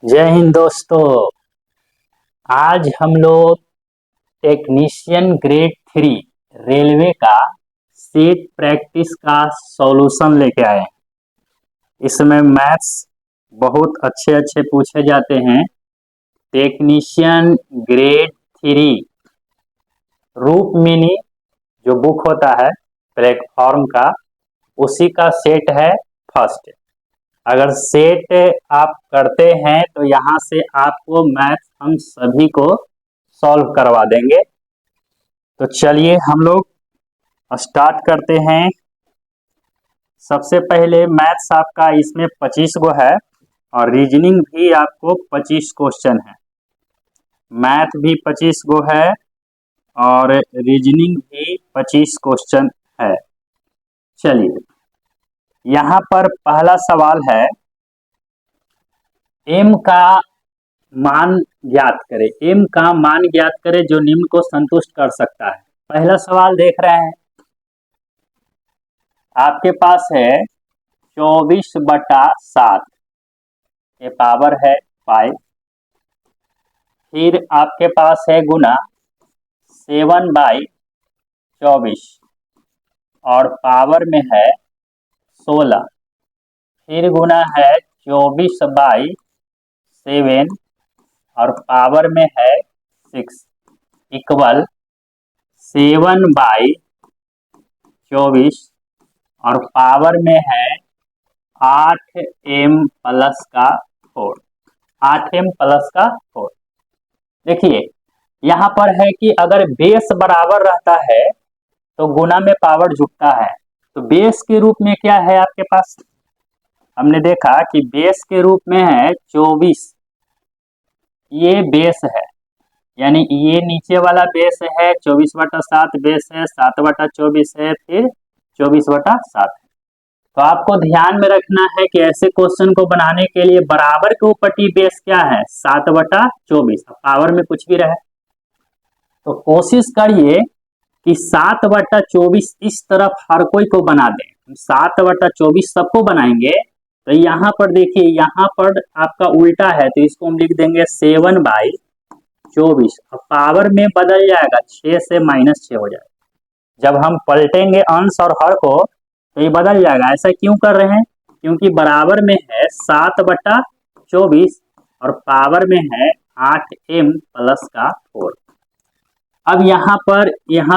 जय हिंद दोस्तों। आज हम लोग टेक्नीशियन ग्रेड 3 रेलवे का सीट प्रैक्टिस का सॉल्यूशन लेके आए हैं। इसमें मैथ्स बहुत अच्छे अच्छे पूछे जाते हैं। टेक्नीशियन ग्रेड 3 रूप मिनी जो बुक होता है प्लेटफॉर्म का, उसी का सेट है फर्स्ट। अगर सेट आप करते हैं तो यहाँ से आपको मैथ हम सभी को सॉल्व करवा देंगे। तो चलिए हम लोग स्टार्ट करते हैं। सबसे पहले मैथ्स आपका इसमें 25 गो है और रीजनिंग भी आपको 25 क्वेश्चन है। मैथ भी 25 गो है और रीजनिंग भी 25 क्वेश्चन है। चलिए यहाँ पर पहला सवाल है, एम का मान ज्ञात करें। एम का मान ज्ञात करें जो निम्न को संतुष्ट कर सकता है। पहला सवाल देख रहे हैं, आपके पास है 24/7 ये पावर है 5। फिर आपके पास है गुना 7/24 और पावर में है 16। फिर गुना है 24/7 और पावर में है 6 इक्वल 7/24 और पावर में है 8m प्लस का 4। 8m प्लस का 4। देखिए यहाँ पर है कि अगर बेस बराबर रहता है तो गुना में पावर झुकता है। तो बेस के रूप में क्या है आपके पास, हमने देखा कि बेस के रूप में है 24। ये बेस है, यानी ये नीचे वाला बेस है 24/7 बेस है, 7/24 है, फिर 24/7 है। तो आपको ध्यान में रखना है कि ऐसे क्वेश्चन को बनाने के लिए बराबर के ऊपर बेस क्या है 7/24, पावर में कुछ भी रहे। तो कोशिश करिए कि 7/24 इस तरफ हर कोई को बना दें। 7/24 सबको बनाएंगे तो यहाँ पर देखिए, यहाँ पर आपका उल्टा है तो इसको हम लिख देंगे 7/24। अब पावर में बदल जाएगा, 6 से -6 हो जाएगा। जब हम पलटेंगे अंश और हर को तो ये बदल जाएगा। ऐसा क्यों कर रहे हैं, क्योंकि बराबर में है 7/24 और पावर में है 8m प्लस का 4। अब यहाँ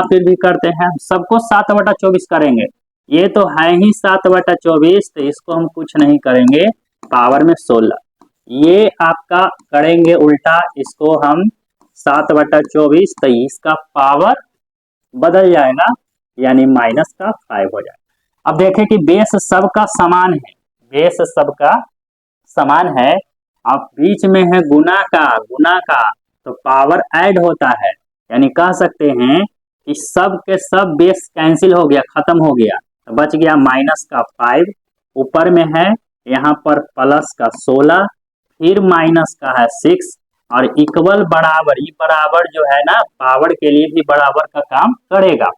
पे भी करते हैं, सबको 7/24 करेंगे। ये तो है ही 7/24 तो इसको हम कुछ नहीं करेंगे, पावर में 16। ये आपका करेंगे उल्टा, इसको हम 7/24 तो इसका पावर बदल जाएगा, यानी -5 हो जाएगा। अब देखें कि बेस सबका समान है, बेस सबका समान है। अब बीच में है गुना का तो पावर ऐड होता है, यानी कह सकते हैं कि सब के सब बेस कैंसिल हो गया, खत्म हो गया, तो बच गया -5। ऊपर में है यहाँ पर प्लस का 16, फिर माइनस का है 6 और इक्वल बराबर। ये बराबर जो है ना पावर के लिए भी बराबर का काम करेगा।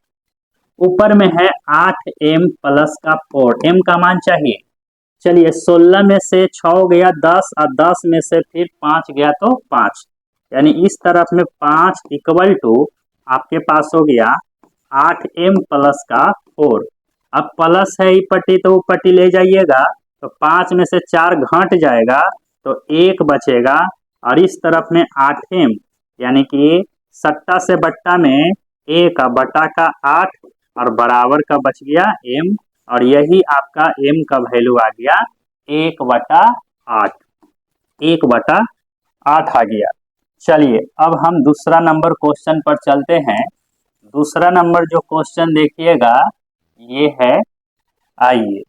ऊपर में है 8m प्लस का 4, m का मान चाहिए। चलिए 16 में से 6 गया 10 और 10 में से फिर 5 गया तो 5, यानी इस तरफ में 5 इक्वल टू आपके पास हो गया 8m प्लस का 4। अब प्लस है ये पट्टी तो वो पट्टी ले जाइएगा तो 5 में से 4 घट जाएगा तो 1 बचेगा और इस तरफ में 8m, यानी कि सट्टा से बट्टा में 1 का बटा का 8 और बराबर का बच गया m, और यही आपका m का वैल्यू आ गया 1/8। 1/8 आ गया। चलिए अब हम दूसरा नंबर क्वेश्चन पर चलते हैं। दूसरा नंबर जो क्वेश्चन देखिएगा ये है, आइए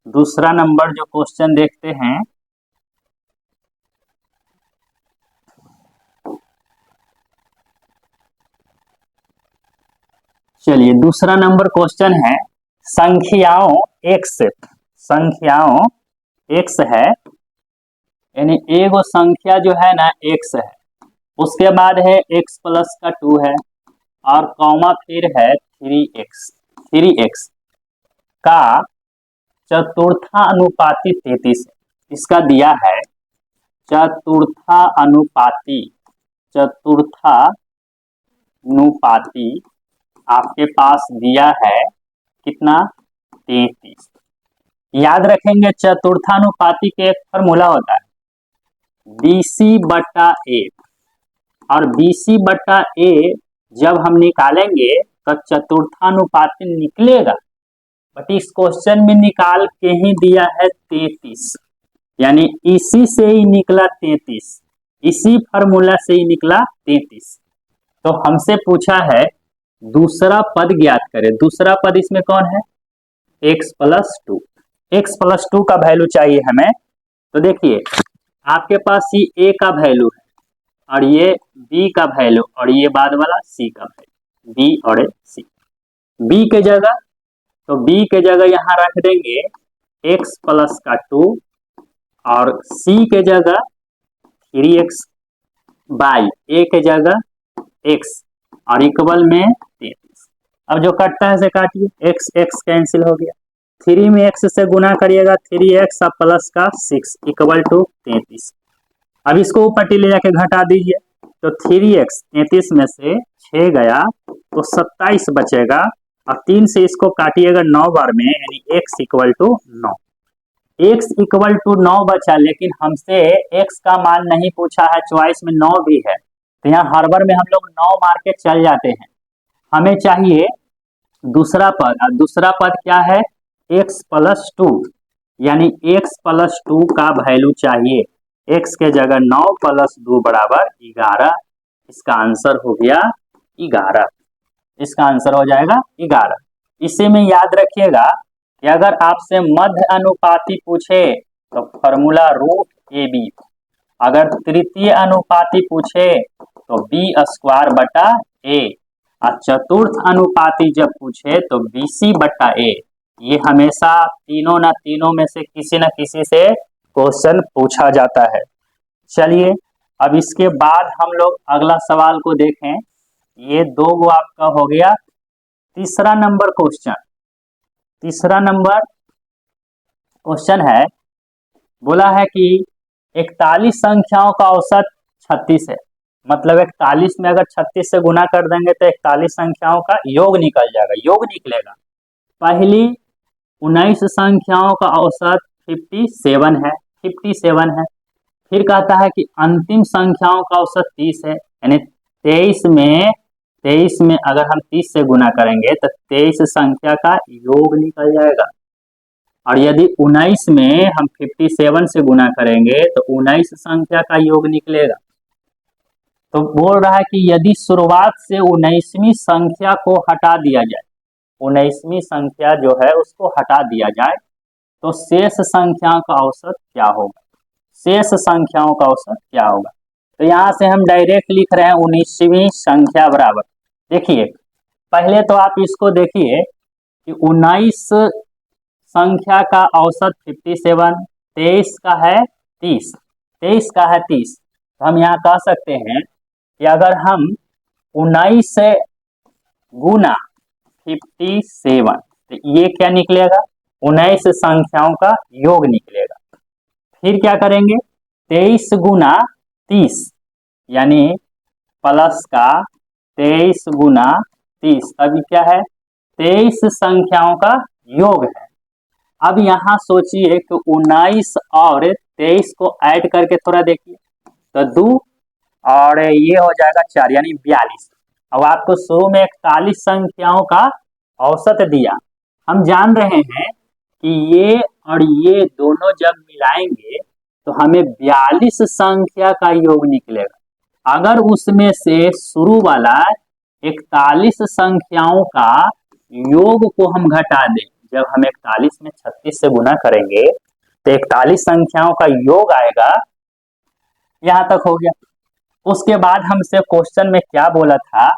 दूसरा नंबर जो क्वेश्चन देखते हैं। चलिए दूसरा नंबर क्वेश्चन है, संख्याओं x है, यानी एगो संख्या जो है ना x है, उसके बाद है x प्लस का 2 है और कॉमा फिर है 3x का चतुर्थानुपाती 33 इसका दिया है। चतुर्थानुपाती, चतुर्थानुपाती आपके पास दिया है कितना, 33। याद रखेंगे चतुर्थानुपाती के एक फॉर्मूला होता है BC/A, और BC/A जब हम निकालेंगे तो चतुर्थानुपाती निकलेगा, बट इस क्वेश्चन में निकाल के ही दिया है 33, यानी इसी से ही निकला 33, इसी फॉर्मूला से ही निकला 33। तो हमसे पूछा है दूसरा पद ज्ञात करें। दूसरा पद इसमें कौन है, x+2। x+2 का वैल्यू चाहिए हमें। तो देखिए आपके पास ये a का वैल्यू है, और ये b का वैल्यू, और ये बाद वाला c का वैल्यू, b और c। b के जगह, तो b के जगह यहाँ रख देंगे x+2, और c के जगह 3x बाई a के जगह x, और इक्वल में 33। अब जो कटता है से काटिए, x x कैंसिल हो गया, 3 में x से गुना करिएगा 3x और प्लस का 6 इक्वल टू 33। अब इसको ऊपर ले जाके घटा दीजिए, तो 3x 33 में से 6 गया तो 27 बचेगा, और 3 से इसको काटिएगा 9 बार में, यानी x equal to 9। x equal to 9 बचा, लेकिन हमसे x का मान नहीं पूछा है, चॉइस में 9 भी है, तो यहाँ हर बार में हम लोग 9 मार के चल जाते हैं। हमें चाहिए दूसरा पद, और दूसरा पद क्या है, x+2, यानी x+2 का वैल्यू चाहिए। x के जगह 9 + 2 बराबर 11, इसका आंसर हो गया 11, इसका आंसर हो जाएगा 11। इसी में याद रखिएगा कि अगर आपसे मध्य अनुपाती पूछे तो फॉर्मूला √AB, अगर तृतीय अनुपाती पूछे तो B²/A, और चतुर्थ अनुपाती जब पूछे तो BC/A। ये हमेशा तीनों न तीनों में से किसी न किसी से क्वेश्चन पूछा जाता है। चलिए अब इसके बाद हम लोग अगला सवाल को देखें। ये 2 गो आपका हो गया। तीसरा नंबर क्वेश्चन, तीसरा नंबर क्वेश्चन है, बोला है कि 41 संख्याओं का औसत 36 है, मतलब 41 में अगर 36 से गुना कर देंगे तो 41 संख्याओं का योग निकल जाएगा, योग निकलेगा। पहली 19 संख्याओं का औसत 57 है, 57 है। फिर कहता है कि अंतिम संख्याओं का औसत 30 है, यानी 23 में अगर हम 30 से गुना करेंगे तो 23 संख्या का योग निकल जाएगा। और यदि 19 में हम 57 से गुना करेंगे तो 19 संख्या का योग निकलेगा। तो बोल रहा है कि यदि शुरुआत से 19वीं संख्या को हटा दिया जाए, 19वीं संख्या जो है उसको हटा दिया जाए तो शेष संख्याओं का औसत क्या होगा, शेष संख्याओं का औसत क्या होगा। तो यहाँ से हम डायरेक्ट लिख रहे हैं 19वीं संख्या बराबर, देखिए पहले तो आप इसको देखिए कि 19 संख्या का औसत 57, 23 का है 30, 23 का है 30। तो हम यहाँ कह सकते हैं कि अगर हम 19 से गुना 57, तो ये क्या निकलेगा, 19 संख्याओं का योग निकलेगा। फिर क्या करेंगे, 23 गुना 30, यानी प्लस का 23 गुना 30, अभी क्या है 23 संख्याओं का योग है। अब यहाँ सोचिए कि 19 और 23 को ऐड करके थोड़ा देखिए, तो 2 और ये हो जाएगा 4, यानी 42। अब आपको शुरू में 41 संख्याओं का औसत दिया, हम जान रहे हैं कि ये और ये दोनों जब मिलाएंगे तो हमें 42 संख्या का योग निकलेगा। अगर उसमें से शुरू वाला 41 संख्याओं का योग को हम घटा दें, जब हम 41 में 36 से गुना करेंगे तो 41 संख्याओं का योग आएगा। यहां तक हो गया। उसके बाद हमसे क्वेश्चन में क्या बोला था,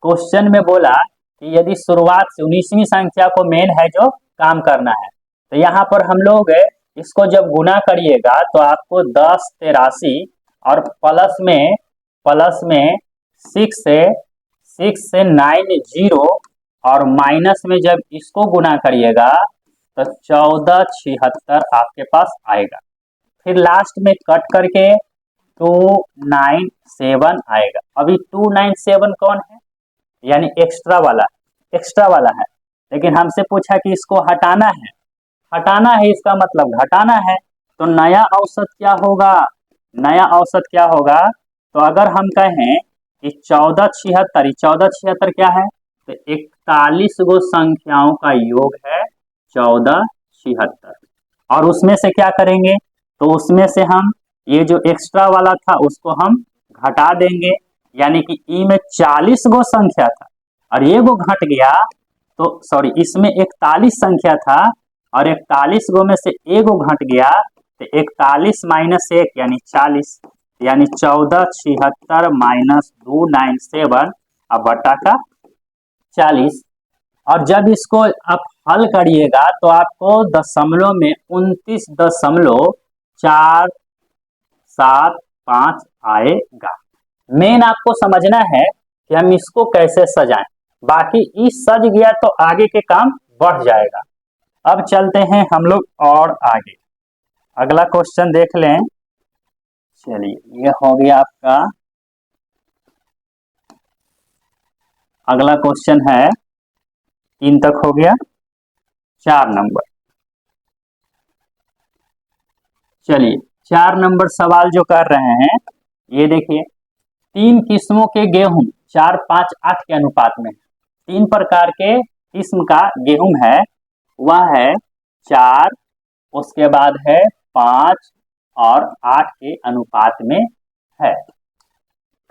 क्वेश्चन में बोला कि यदि शुरुआत से 19वीं संख्या को मेन है जो काम करना है, तो यहाँ पर हम लोग इसको जब गुना करिएगा तो आपको 10 83 और प्लस में 6 से 90 और माइनस में जब इसको गुना करिएगा तो 1476 आपके पास आएगा। फिर लास्ट में कट करके 297 आएगा। अभी 297 कौन है, यानी एक्स्ट्रा वाला है, लेकिन हमसे पूछा कि इसको हटाना है, इसका मतलब घटाना है। तो नया औसत क्या होगा, तो अगर हम कहें कि 1476 क्या है, तो 41 गो संख्याओं का योग है 1476। और उसमें से क्या करेंगे, तो उसमें से हम ये जो एक्स्ट्रा वाला था उसको हम घटा देंगे, यानी कि ई में 40 गो संख्या था और ये गो घट गया, तो सॉरी इसमें 41 संख्या था और 41 गो में से एगो घट गया, तो 41 माइनस 1 यानी 40, यानी 1476 माइनस 297 अब बटा का 40। और जब इसको आप हल करिएगा तो आपको दशमलव में 29.4775 आएगा। मेन आपको समझना है कि हम इसको कैसे सजाएं, बाकी इस सज गया तो आगे के काम बढ़ जाएगा। अब चलते हैं हम लोग और आगे, अगला क्वेश्चन देख लें। चलिए ये हो गया आपका, अगला क्वेश्चन है 3 तक हो गया, 4 नंबर। चलिए 4 नंबर सवाल जो कर रहे हैं, ये देखिए 3 किस्मों के गेहूं 4, 5, 8 के अनुपात में, 3 प्रकार के किस्म का गेहूं है, वह है 4, उसके बाद है 5 और 8 के अनुपात में है।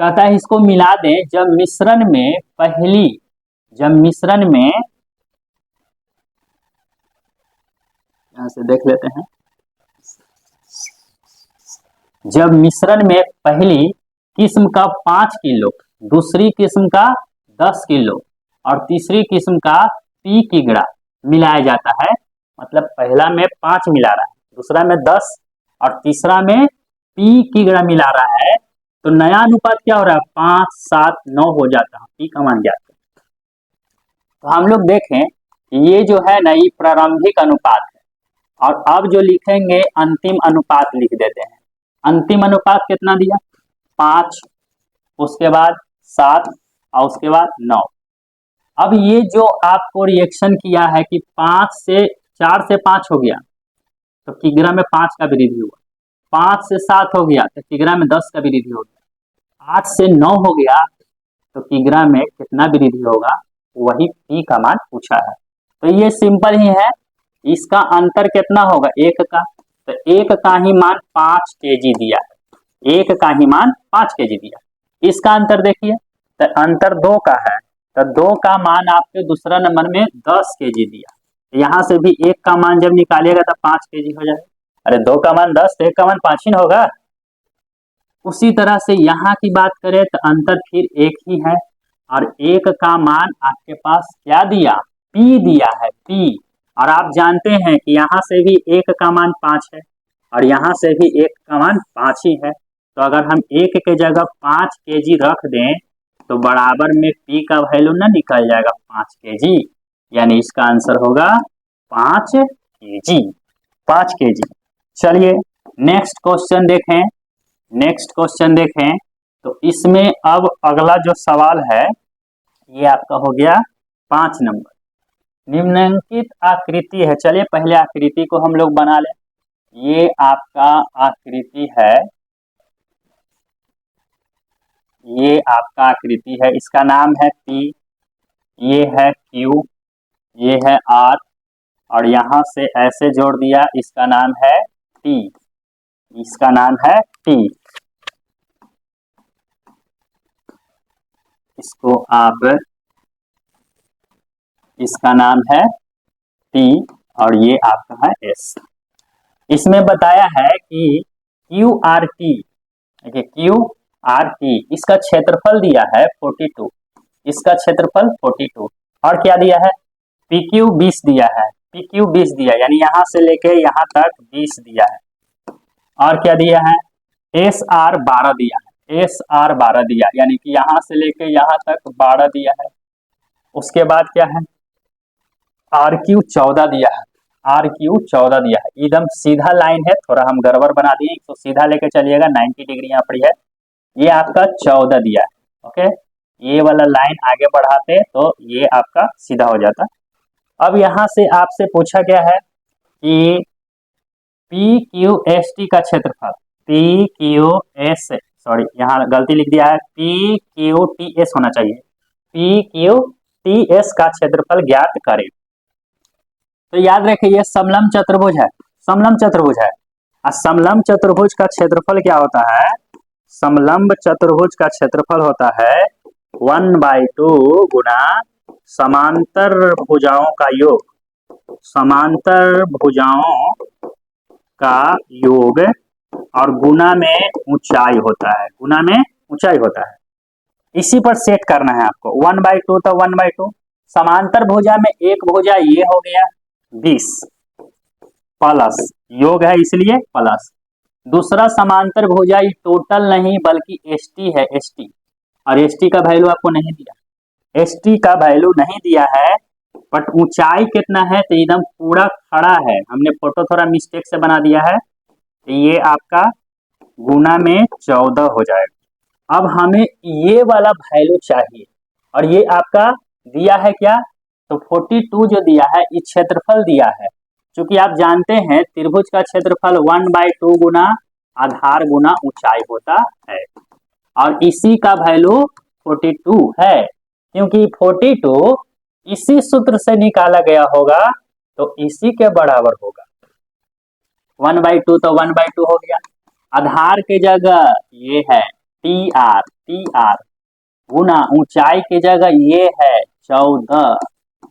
कहता है इसको मिला दें जब मिश्रण में यहां से देख लेते हैं, जब मिश्रण में पहली किस्म का 5 किलो, दूसरी किस्म का 10 किलो और तीसरी किस्म का पी किगड़ा मिलाया जाता है, मतलब पहला में 5 मिला रहा है, दूसरा में 10 और तीसरा में पी किगड़ा मिला रहा है, तो नया अनुपात क्या हो रहा है, 5, 7, 9 हो जाता है, पी का मान ज्ञात करें। तो हम लोग देखें ये जो है ना, ये प्रारंभिक अनुपात है, और अब जो लिखेंगे अंतिम अनुपात लिख देते हैं। अंतिम अनुपात कितना दिया, 5, उसके बाद 7 और उसके बाद 9। अब ये जो आपको रिएक्शन किया है कि 4 से 5 हो गया तो किग्रा में 5 का वृद्धि हुआ, 5 से 7 हो गया तो किग्रा में 10 का वृद्धि हो गया, 8 से 9 हो गया तो किग्रा में कितना वृद्धि होगा, वही पी का मान पूछा है। तो ये सिंपल ही है, इसका अंतर कितना होगा, 1 का, तो 1 का ही मान 5 केजी दिया है, 1 का ही मान 5 केजी दिया। इसका अंतर देखिए, तो अंतर 2 का है, तो 2 का मान आपके दूसरा नंबर में 10 केजी दिया, यहाँ से भी 1 का मान जब निकालिएगा तो 5 केजी हो जाएगा। अरे 2 का मान 10 तो 1 का मान 5 ही होगा। उसी तरह से यहाँ की बात करें तो अंतर फिर 1 ही है, और 1 का मान आपके पास क्या दिया, पी दिया है, पी। और आप जानते हैं कि यहाँ से भी 1 का मान 5 है और यहाँ से भी 1 का मान 5 ही है, तो अगर हम 1 के जगह 5 केजी रख दें तो बराबर में पी का वैल्यू ना निकल जाएगा 5 केजी, यानी इसका आंसर होगा 5 केजी, 5 केजी। चलिए नेक्स्ट क्वेश्चन देखें, तो इसमें अब अगला जो सवाल है ये आपका हो गया 5 नंबर। निम्नलिखित आकृति है, चलिए पहले आकृति को हम लोग बना लें। ये आपका आकृति है, ये आपका आकृति है, इसका नाम है P, ये है Q, ये है R, और यहां से ऐसे जोड़ दिया, इसका नाम है T, इसका नाम है T। इसको आप, इसका नाम है T और ये आपका है S। इसमें बताया है कि QRT, देखिए QRT, इसका क्षेत्रफल दिया है 42, इसका क्षेत्रफल 42, और क्या दिया है, PQ 20 दिया है, PQ 20 दिया, यानी यहां से लेके यहां तक 20 दिया है, और क्या दिया है, SR 12 दिया है, SR 12 दिया, यानी कि यहां से लेके यहां तक 12 दिया है। उसके बाद क्या है, RQ 14 दिया है, RQ 14 दिया है, एकदम सीधा लाइन है, थोड़ा हम गड़बड़ बना दिए, तो सीधा लेके चलिएगा, 90 डिग्री यहाँ पर है, ये आपका 14 दिया है। ओके, ये वाला लाइन आगे बढ़ाते तो ये आपका सीधा हो जाता। अब यहाँ से आपसे पूछा गया है कि PQST का क्षेत्रफल, PQS, सॉरी यहाँ गलती लिख दिया है, PQTS होना चाहिए, PQTS का क्षेत्रफल ज्ञात करें। तो याद रखिए ये समलंब चतुर्भुज है, समलंब चतुर्भुज है, और समलंब चतुर्भुज का क्षेत्रफल क्या होता है, समलंब चतुर्भुज का क्षेत्रफल होता है 1/2 गुना समांतर भुजाओं का योग, समांतर भुजाओं का योग, और गुना में ऊंचाई होता है, गुना में ऊंचाई होता है। इसी पर सेट करना है आपको, 1/2 तो 1/2, समांतर भुजा में एक भुजा ये हो गया 20 प्लस योग है इसलिए प्लस, दूसरा समांतर भुजा ये टोटल नहीं बल्कि ST है, ST, और ST का वैल्यू आपको नहीं दिया, ST का वैल्यू नहीं दिया है, बट ऊंचाई कितना है तो एकदम पूरा खड़ा है, हमने फोटो थोड़ा मिस्टेक से बना दिया है, तो ये आपका गुना में 14 हो जाएगा। अब हमें ये वाला वैल्यू चाहिए, और ये आपका दिया है क्या, तो 42 जो दिया है ये क्षेत्रफल दिया है, क्योंकि आप जानते हैं त्रिभुज का क्षेत्रफल 1/2 गुना आधार गुना ऊंचाई होता है, और इसी का वैल्यू 42 है, क्योंकि 42 इसी सूत्र से निकाला गया होगा, तो इसी के बराबर होगा, 1/2 तो 1/2 हो गया, आधार के जगह ये है TR गुना ऊंचाई की जगह ये है 14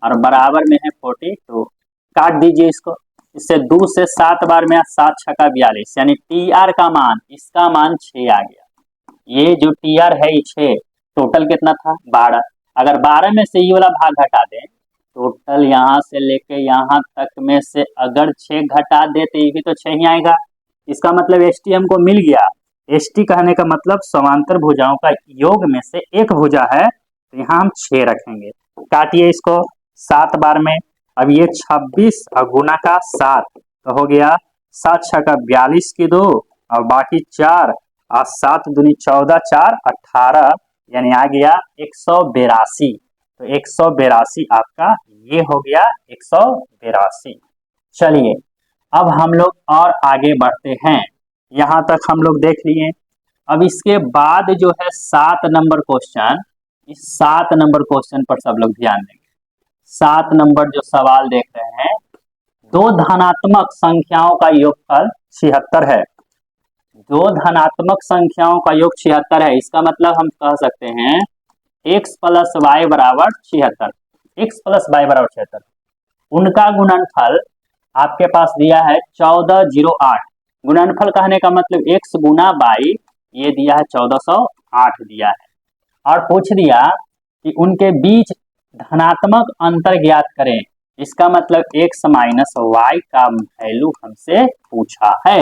और बराबर में है 42, काट दीजिए इसको, इससे 2 से 7 बार में 7 छक्का 42, यानी TR का मान, इसका मान 6 आ गया, ये जो TR है ये 6, टोटल कितना था 12, अगर 12 में से ये वाला भाग घटा दें, टोटल यहाँ से लेके यहाँ तक में से अगर 6 घटा दे तो ये भी तो 6 ही आएगा, इसका मतलब ST हमको मिल गया। ST कहने का मतलब समांतर भुजाओं का योग में से एक भुजा है, तो यहाँ हम 6 रखेंगे, काटिए इसको 7 बार में, अब ये 26 और गुना का 7 तो हो गया 7 छक्का 42 की 2 और बाकी 4 और 7 दूनी 14 4 18, यानी आ गया 182, तो 182 आपका ये हो गया 182। चलिए अब हम लोग और आगे बढ़ते हैं, यहाँ तक हम लोग देख लिए। अब इसके बाद जो है 7 नंबर क्वेश्चन, इस 7 नंबर क्वेश्चन पर सब लोग ध्यान देंगे। 7 नंबर जो सवाल देख रहे हैं, दो धनात्मक संख्याओं का योगफल 76 है, दो धनात्मक संख्याओं का योग 76 है, इसका मतलब हम कह सकते हैं x प्लस वाई बराबर 76, x प्लस वाई बराबर 76, उनका गुणनफल आपके पास दिया है 1408, गुणनफल कहने का मतलब x गुना वाई, ये दिया है 1408 दिया है, और पूछ दिया कि उनके बीच धनात्मक अंतर ज्ञात करें, इसका मतलब x माइनस वाई का वैल्यू हमसे पूछा है,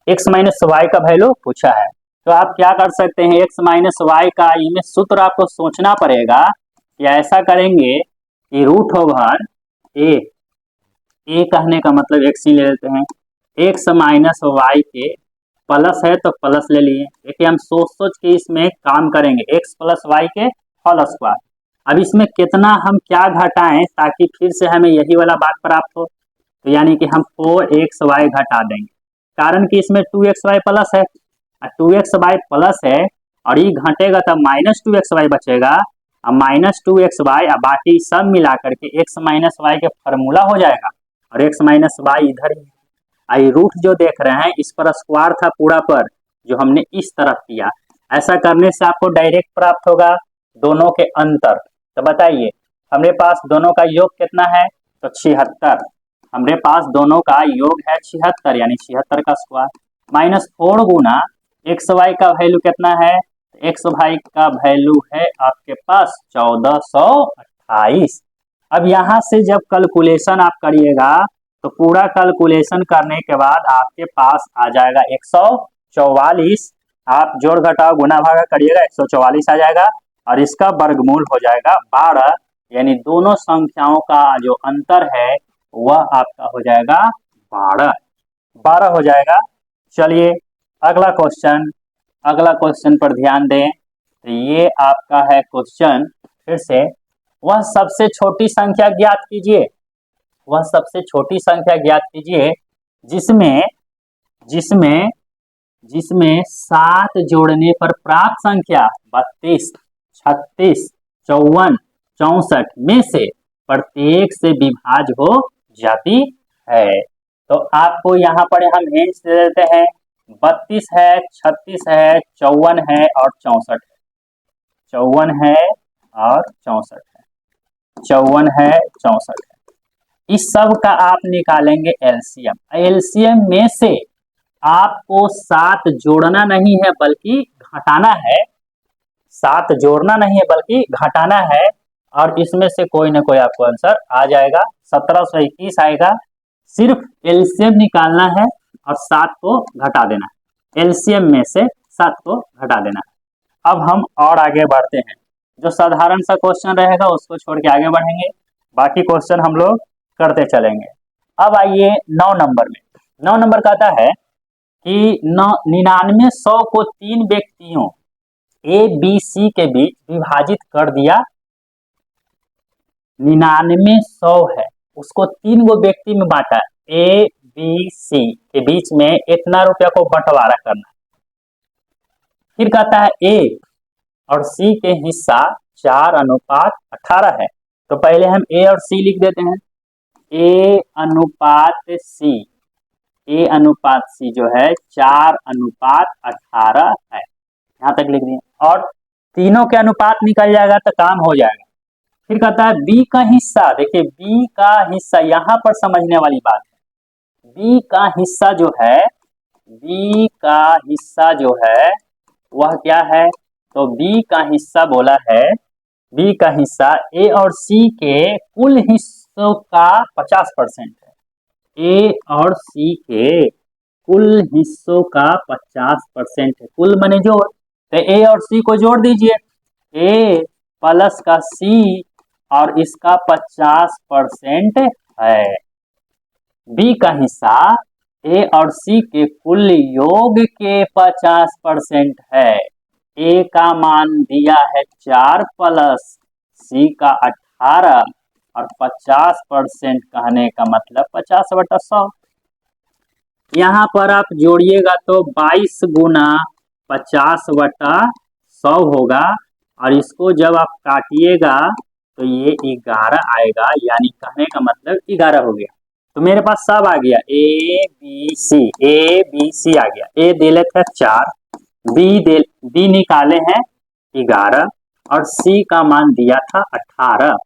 x माइनस वाई का वैल्यू पूछा है। तो आप क्या कर सकते हैं, x माइनस वाई का इनमें सूत्र आपको सोचना पड़ेगा, या ऐसा करेंगे कि रूट ओवर ए कहने का मतलब x ही ले लेते हैं, x माइनस वाई के प्लस है तो प्लस ले लिए, देखिए हम सोच सोच के इसमें काम करेंगे, x प्लस वाई के होल स्क्वायर। अब इसमें कितना हम क्या घटाएं ताकि फिर से हमें यही वाला बात प्राप्त हो, तो यानी कि हम 4xy घटा देंगे, कारण कि इसमें 2xy प्लस है, 2xy प्लस है और ये घटेगा तब माइनस 2xy बचेगा, अब माइनस 2xy, अब बाकी सब मिला करके x माइनस वाई के फॉर्मूला हो जाएगा, और x माइनस वाई इधर ही, आई रूट जो देख रहे हैं इस पर स्क्वायर था पूरा पर, जो हमने इस तरफ किया, ऐसा करने से आपको डायरेक्ट प्राप्त होगा दोनों के अंतर। तो बताइए हमारे पास दोनों का योग कितना है, तो 76, हमारे पास दोनों का योग है 76, यानी 76 का स्क्वायर माइनस 4 गुना एक्स वाई का वैल्यू कितना है, तो एक्स वाई का वैल्यू है आपके पास 1428। अब यहाँ से जब कैलकुलेशन आप करिएगा तो पूरा कैलकुलेशन करने के बाद आपके पास आ जाएगा 144, आप जोड़ घटाव गुना भागा करिएगा 144 आ जाएगा, और इसका वर्गमूल हो जाएगा 12, यानी दोनों संख्याओं का जो अंतर है वह आपका हो जाएगा 12, 12 हो जाएगा। चलिए अगला क्वेश्चन पर ध्यान दें। तो ये आपका है क्वेश्चन, फिर से वह सबसे छोटी संख्या ज्ञात कीजिए, वह सबसे छोटी संख्या ज्ञात कीजिए जिसमें जिसमें जिसमें 7 जोड़ने पर प्राप्त संख्या 32, 36, 54, 64 में से प्रत्येक से विभाज्य हो जाती है। तो आपको यहाँ पर हम हिंट्स दे देते हैं, 32 है, 36 है, 54 है और 64 है, 54 है और 64 है, 54 है, 64 है। इस सब का आप निकालेंगे एलसीएम। एलसीएम में से आपको 7 जोड़ना नहीं है बल्कि घटाना है, 7 जोड़ना नहीं है बल्कि घटाना है, और इसमें से कोई ना कोई आपको आंसर आ जाएगा, 1721 आएगा। सिर्फ एलसीएम निकालना है और 7 को घटा देना है, एलसीएम में से 7 को घटा देना है। अब हम और आगे बढ़ते हैं, जो साधारण सा क्वेश्चन रहेगा उसको छोड़ के आगे बढ़ेंगे, बाकी क्वेश्चन हम लोग करते चलेंगे। अब आइए 9 नंबर में। 9 नंबर कहता है कि 99 100 को 3 व्यक्तियों ए बी सी के बीच विभाजित कर दिया। 99 100 है, उसको 3 गो व्यक्ति में बांटा, ए बी सी के बीच में इतना रुपया को बंटवारा करना। फिर कहता है ए और सी के हिस्सा 4:18 है। तो पहले हम ए और सी लिख देते हैं, ए अनुपात सी, ए अनुपात सी जो है 4:18 है, यहां तक लिख दिए, और तीनों के अनुपात निकल जाएगा तो काम हो जाएगा। फिर कहता है बी का हिस्सा, देखिए बी का हिस्सा यहां पर समझने वाली बात है, बी का हिस्सा जो है, बी का हिस्सा जो है वह क्या है, तो बी का हिस्सा बोला है, बी का हिस्सा ए और सी के कुल हिस्सों का 50% है, ए और सी के कुल हिस्सों का 50% है, कुल मने जोड़, तो ए और सी को जोड़ दीजिए, ए प्लस का सी और इसका 50% है। बी का हिस्सा ए और सी के कुल योग के 50% है। ए का मान दिया है 4 प्लस सी का 18 और 50% कहने का मतलब 50/100। यहाँ पर आप जोड़िएगा तो 22 गुना 50/100 होगा, और इसको जब आप काटिएगा तो ये 11 आएगा, यानी कहने का मतलब 11 हो गया। तो मेरे पास सब आ गया, ए बी सी आ गया। ए दे लेते हैं 4, बी निकाले हैं 11 और सी का मान दिया था 18।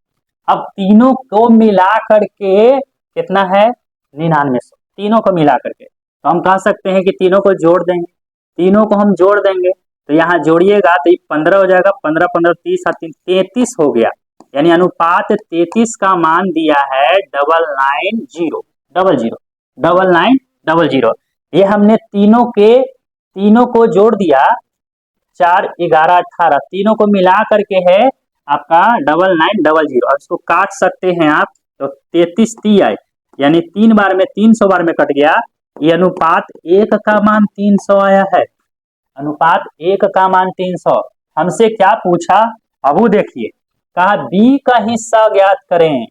अब तीनों को मिला करके कितना है, 9900, तीनों को मिला करके। तो हम कह सकते हैं कि तीनों को जोड़ देंगे, तीनों को हम जोड़ देंगे तो यहाँ जोड़िएगा तो 15 हो जाएगा, 15 15 30 33 हो गया, यानी अनुपात 33 का मान दिया है 99000। ये हमने तीनों को जोड़ दिया, 4 11 18 तीनों को मिला करके है आपका 9900, और इसको काट सकते हैं आप तो 33 3 यानी 3 बार में 300 बार में कट गया। ये अनुपात 1 का मान 300 आया है, अनुपात 1 का मान 300। हमसे क्या पूछा, अब वो देखिए, कहा बी का हिस्सा ज्ञात करें,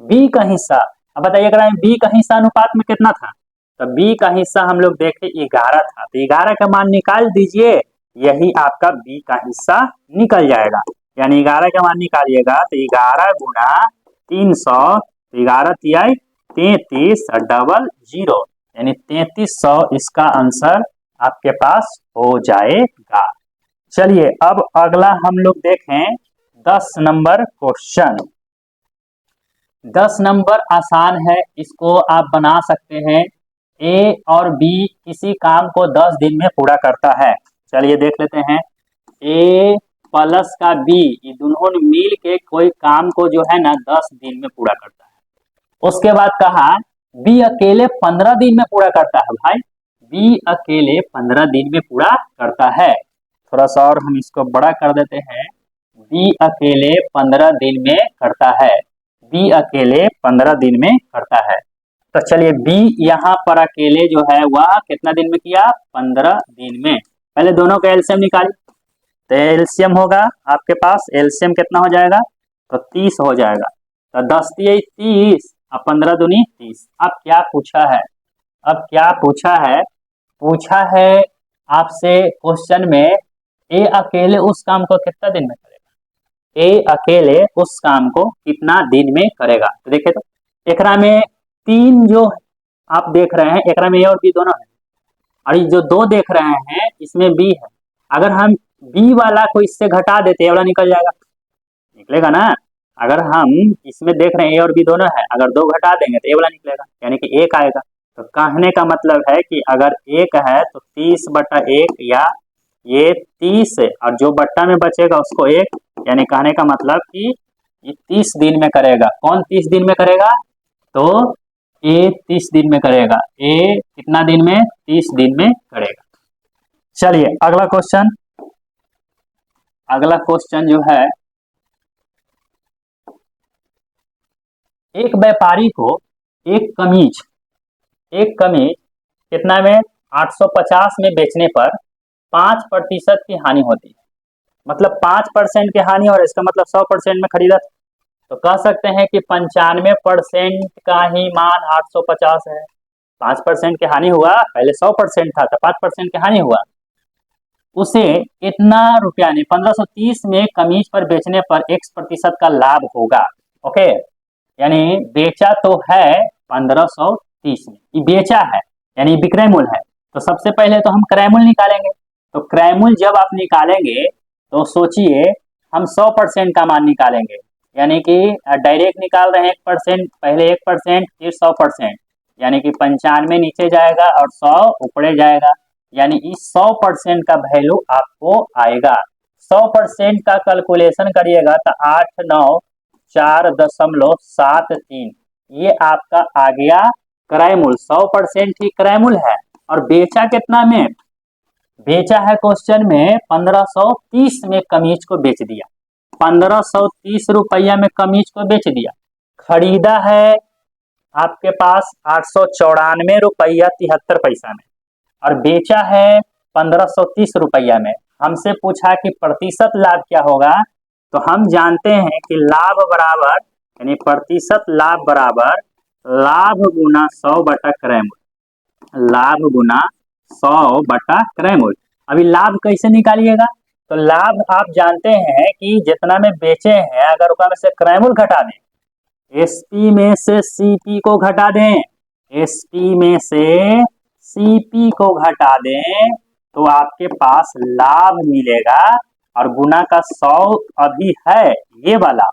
बी का हिस्सा। अब बताइए बी का हिस्सा अनुपात में कितना था, तो बी का हिस्सा हम लोग देखे 11 था, तो 11 का मान निकाल दीजिए, यही आपका बी का हिस्सा निकल जाएगा। यानी 11 का मान निकालिएगा तो 11 गुना 300, 11 तिया 33 और 00, यानी 3300 इसका आंसर आपके पास हो जाएगा। चलिए अब अगला हम लोग देखें 10 नंबर क्वेश्चन। 10 नंबर आसान है, इसको आप बना सकते हैं। ए और बी किसी काम को 10 दिन में पूरा करता है। चलिए देख लेते हैं, ए प्लस का बी, ये दोनों मिल के कोई काम को जो है ना 10 दिन में पूरा करता है। उसके बाद कहा बी अकेले 15 दिन में पूरा करता है। भाई बी अकेले 15 दिन में पूरा करता है। थोड़ा सा और हम इसको बड़ा कर देते हैं, बी अकेले 15 दिन में करता है। बी अकेले 15 दिन में करता है। तो चलिए बी यहाँ पर अकेले जो है वह कितना दिन में किया, 15 दिन में। पहले दोनों का एलसीएम निकालिए, तो एलसीएम होगा आपके पास, एलसीएम कितना हो जाएगा, तो 30 हो जाएगा। तो 10 तिया 30 और 15 दूनी 30। अब क्या पूछा है, अब क्या पूछा है, पूछा है आपसे क्वेश्चन में ए अकेले उस काम को कितना दिन में करेगा, ए अकेले उस काम को कितना दिन में करेगा। तो देखिए तो एकरा में 3 जो आप देख रहे हैं, एकरा में ए और बी दोनों है, और ये जो 2 देख रहे हैं इसमें बी है। अगर हम बी वाला को इससे घटा देते, ए वाला निकल जाएगा, निकलेगा ना। अगर हम इसमें देख रहे हैं ए और बी दोनों है, अगर 2 घटा देंगे तो ए वाला निकलेगा, यानी कि 1 आएगा। तो कहने का मतलब है कि अगर 1 है तो 30/1, या ये 30 है और जो बट्टा में बचेगा उसको 1, यानी कहने का मतलब कि ये 30 दिन में करेगा। कौन 30 दिन में करेगा, तो ए 30 दिन में करेगा। ए कितना दिन में, 30 दिन में करेगा। चलिए अगला क्वेश्चन, अगला क्वेश्चन जो है, एक व्यापारी को एक कमीज कितना में 850 में बेचने पर 5% की हानि होती है। मतलब 5% की हानि, और इसका मतलब 100% में खरीदा था, तो कह सकते हैं कि 95% का ही मान 850 है। 5% की हानि हुआ, पहले 100% था तो 5% की हानि हुआ। उसे इतना रुपया ने 1530 में कमीज पर बेचने पर X% का लाभ होगा। ओके, यानी बेचा तो है 1530 में, ये बेचा है यानी विक्रय मूल्य है। तो सबसे पहले तो हम क्रय मूल्य निकालेंगे। तो क्रय मूल्य जब आप निकालेंगे तो सोचिए हम 100% का मान निकालेंगे, यानी कि डायरेक्ट निकाल रहे हैं 1%, पहले 1% फिर 100%, यानी कि 95 नीचे जाएगा और 100 ऊपरे जाएगा, यानी इस 100% का वैल्यू आपको आएगा। 100% का कैलकुलेशन करिएगा तो 894.73, ये आपका आ गया क्रय मूल्य। 100% ही क्रय मूल्य है। और बेचा कितना में, बेचा है क्वेश्चन में 1530 में कमीज को बेच दिया, 1530 रुपया में कमीज को बेच दिया। खरीदा है आपके पास 894 रुपया 73 पैसा में, और बेचा है 1530 रुपया में। हमसे पूछा कि प्रतिशत लाभ क्या होगा, तो हम जानते हैं कि लाभ बराबर, यानी प्रतिशत लाभ बराबर लाभ गुना 100/क्रय मूल्य, लाभ गुना 100/क्रय मूल्य। अभी लाभ कैसे निकालिएगा, तो लाभ आप जानते हैं कि जितना में बेचे हैं अगर उसका में से क्रय मूल्य घटा दें, एसपी में से सीपी को घटा दें, एसपी में से सीपी को घटा दें, तो आपके पास लाभ मिलेगा, और गुना का 100 अभी है ये वाला,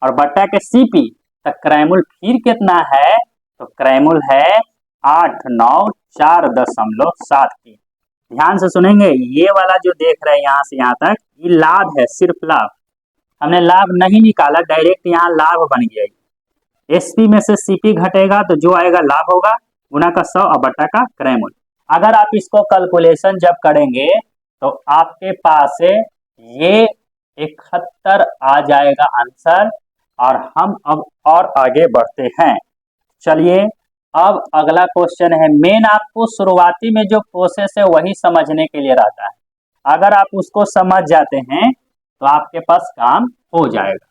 और बट्टा के सीपी, तो क्रय मूल्य फिर कितना है, तो क्रय मूल्य है 894.73। ध्यान से सुनेंगे, ये वाला जो देख रहे हैं यहाँ से यहाँ तक, ये लाभ है, सिर्फ लाभ। हमने लाभ नहीं निकाला, डायरेक्ट यहाँ लाभ बन गया। एसपी में से सीपी घटेगा तो जो आएगा लाभ होगा, गुना का 100 और बट्टा का क्रय मूल्य। अगर आप इसको कैलकुलेशन जब करेंगे तो आपके पास ये 71 आ जाएगा आंसर। और हम अब और आगे बढ़ते हैं। चलिए अब अगला क्वेश्चन है। मेन आपको शुरुआती में जो प्रोसेस है वही समझने के लिए रहता है, अगर आप उसको समझ जाते हैं तो आपके पास काम हो जाएगा।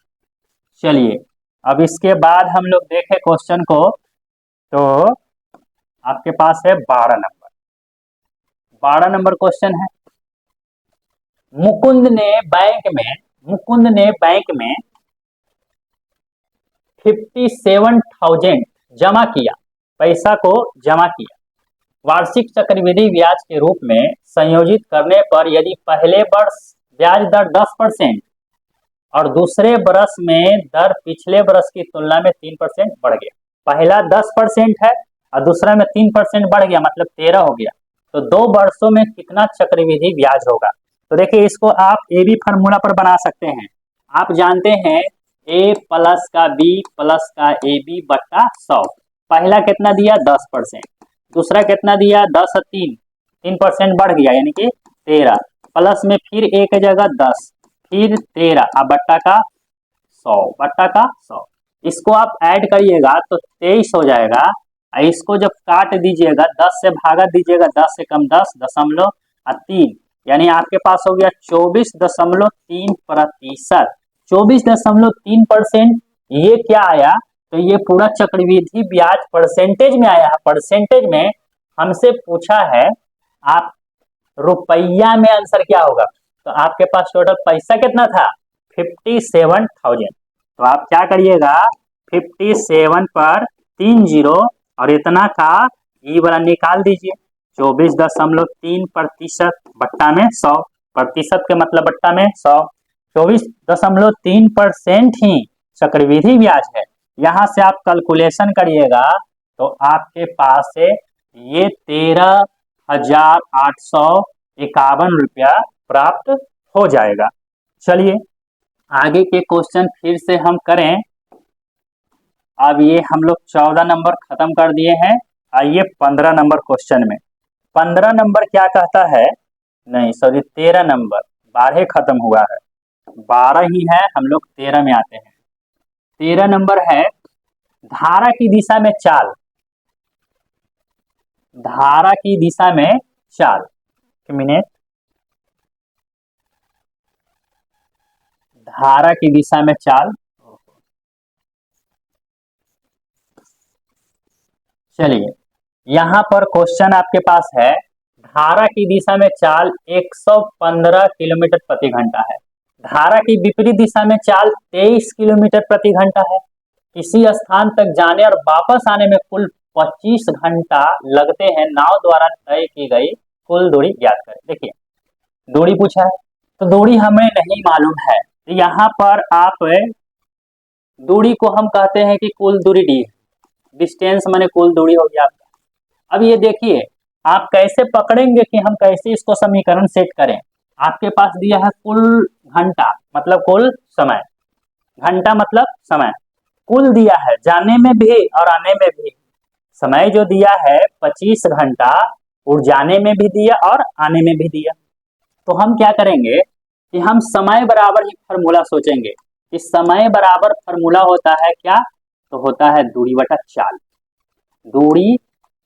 चलिए अब इसके बाद हम लोग देखें क्वेश्चन को, तो आपके पास है 12 नंबर। 12 नंबर क्वेश्चन है, मुकुंद ने बैंक में 57,000 जमा किया, पैसा को जमा किया। वार्षिक चक्रवृद्धि ब्याज के रूप में संयोजित करने पर यदि पहले वर्ष ब्याज दर 10% और दूसरे वर्ष में दर पिछले वर्ष की तुलना में 3% बढ़ गया, पहला 10% है और दूसरा में 3% बढ़ गया, मतलब 13 हो गया, तो 2 वर्षों में कितना चक्रवृद्धि ब्याज होगा। तो देखिए इसको आप ए बी फार्मूला पर बना सकते हैं। आप जानते हैं ए प्लस का बी प्लस का ए बी बट्टा 100। पहला कितना दिया 10%, दूसरा कितना दिया 10 और 3% बढ़ गया यानी कि 13, प्लस में फिर एक जगह 10 फिर 13 अब बट्टा का 100 बट्टा का 100। इसको आप ऐड करिएगा तो 23 हो जाएगा। इसको जब काट दीजिएगा 10 से भागा दीजिएगा, 10 से कम 10.3, यानी आपके पास हो गया 24.3%। 24.3%। ये क्या आया? तो ये पूरा चक्रवृद्धि ब्याज परसेंटेज में आया है। परसेंटेज में हमसे पूछा है, आप रुपया में आंसर क्या होगा? तो आपके पास टोटल पैसा कितना था? 57,000। तो आप क्या करिएगा, 57 पर 3 जीरो और इतना का ई वाला निकाल दीजिए। 24.3% बट्टा में 100, प्रतिशत के मतलब बट्टा में 100। 24.3% ही चक्रवृद्धि ब्याज है। यहां से आप कैलकुलेशन करिएगा तो आपके पास से ये 13,851 रुपया प्राप्त हो जाएगा। चलिए आगे के क्वेश्चन फिर से हम करें। अब ये हम लोग 14 नंबर खत्म कर दिए हैं। आइए 15 नंबर क्वेश्चन में। 15 नंबर क्या कहता है? नहीं सॉरी 13 नंबर, 12 खत्म हुआ है, 12 ही है, हम लोग 13 में आते हैं। 13 नंबर है धारा की दिशा में चाल। धारा की दिशा में चाल, एक मिनट, धारा की दिशा में चाल। चलिए यहां पर क्वेश्चन आपके पास है, धारा की दिशा में चाल 115 किलोमीटर प्रति घंटा है। धारा की विपरीत दिशा में चाल 23 किलोमीटर प्रति घंटा है। किसी स्थान तक जाने और वापस आने में कुल 25 घंटा लगते हैं। नाव द्वारा तय की गई कुल दूरी ज्ञात करें। देखिए दूरी पूछा है तो दूरी हमें नहीं मालूम है, तो यहाँ पर आप दूरी को हम कहते हैं कि कुल दूरी डी, डिस्टेंस माने कुल दूरी हो गया आपका। अब ये देखिए आप कैसे पकड़ेंगे कि हम कैसे इसको समीकरण सेट करें। आपके पास दिया है कुल घंटा मतलब कुल समय, घंटा मतलब समय, कुल दिया है जाने में भी और आने में भी। समय जो दिया है 25 घंटा, और जाने में भी दिया और आने में भी दिया। तो हम क्या करेंगे कि हम समय बराबर ही फॉर्मूला सोचेंगे कि समय बराबर फॉर्मूला होता है क्या? तो होता है दूरी बटा चाल। दूरी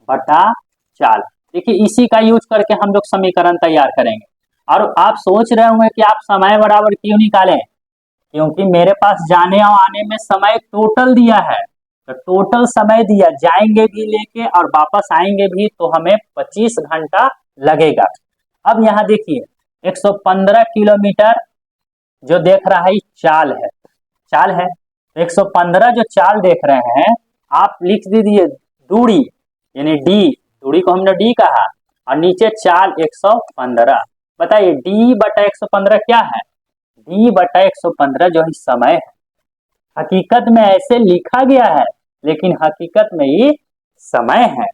बटा चाल। देखिए इसी का यूज करके हम लोग समीकरण तैयार करेंगे। और आप सोच रहे होंगे कि आप समय बराबर क्यों निकालें? क्योंकि मेरे पास जाने और आने में समय टोटल दिया है, तो टोटल समय दिया, जाएंगे भी लेके और वापस आएंगे भी, तो हमें 25 घंटा लगेगा। अब यहाँ देखिए 115 किलोमीटर जो देख रहा है चाल है, चाल है। 115 जो चाल देख रहे हैं आप लिख दीजिए दूरी, यानी डी, दूरी को हमने डी कहा, और नीचे चाल 115। बताइए डी बटा 115 क्या है? डी बटा 115 जो है समय है। हकीकत में ऐसे लिखा गया है, लेकिन हकीकत में ये समय है।